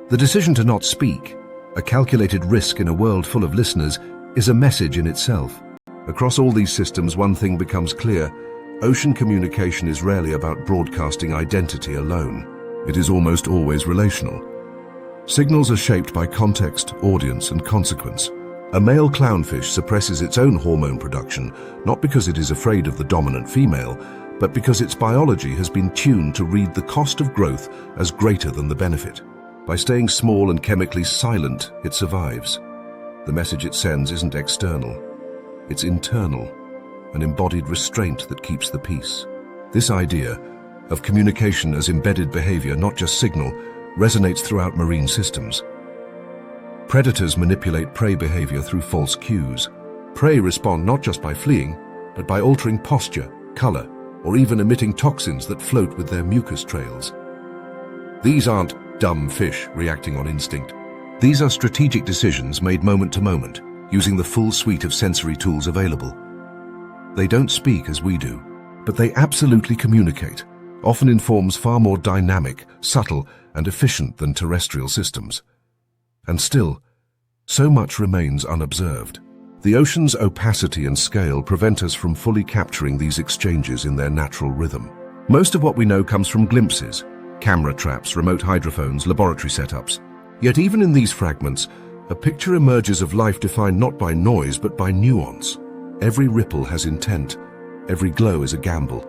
Speaker 1: The decision to not speak, a calculated risk in a world full of listeners, is a message in itself. Across all these systems, one thing becomes clear: ocean communication is rarely about broadcasting identity alone. It is almost always relational. Signals are shaped by context, audience, and consequence. A male clownfish suppresses its own hormone production, not because it is afraid of the dominant female, but because its biology has been tuned to read the cost of growth as greater than the benefit. By staying small and chemically silent, it survives. The message it sends isn't external, it's internal, an embodied restraint that keeps the peace. This idea of communication as embedded behavior, not just signal, resonates throughout marine systems. Predators manipulate prey behavior through false cues. Prey respond not just by fleeing, but by altering posture, color, or even emitting toxins that float with their mucus trails. These aren't dumb fish reacting on instinct. These are strategic decisions made moment to moment, using the full suite of sensory tools available. They don't speak as we do, but they absolutely communicate, often in forms far more dynamic, subtle, and efficient than terrestrial systems. And still, so much remains unobserved. The ocean's opacity and scale prevent us from fully capturing these exchanges in their natural rhythm. Most of what we know comes from glimpses: camera traps, remote hydrophones, laboratory setups. Yet even in these fragments, a picture emerges of life defined not by noise but by nuance. Every ripple has intent, every glow is a gamble,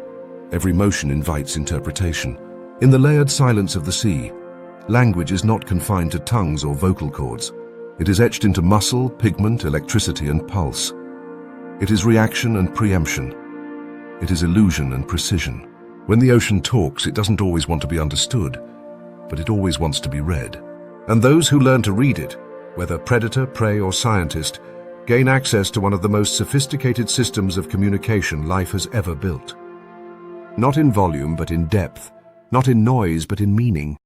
Speaker 1: every motion invites interpretation. In the layered silence of the sea, language is not confined to tongues or vocal cords. It is etched into muscle, pigment, electricity, and pulse. It is reaction and preemption. It is illusion and precision. When the ocean talks, it doesn't always want to be understood, but it always wants to be read. And those who learn to read it, whether predator, prey, or scientist, gain access to one of the most sophisticated systems of communication life has ever built. Not in volume, but in depth. Not in noise, but in meaning.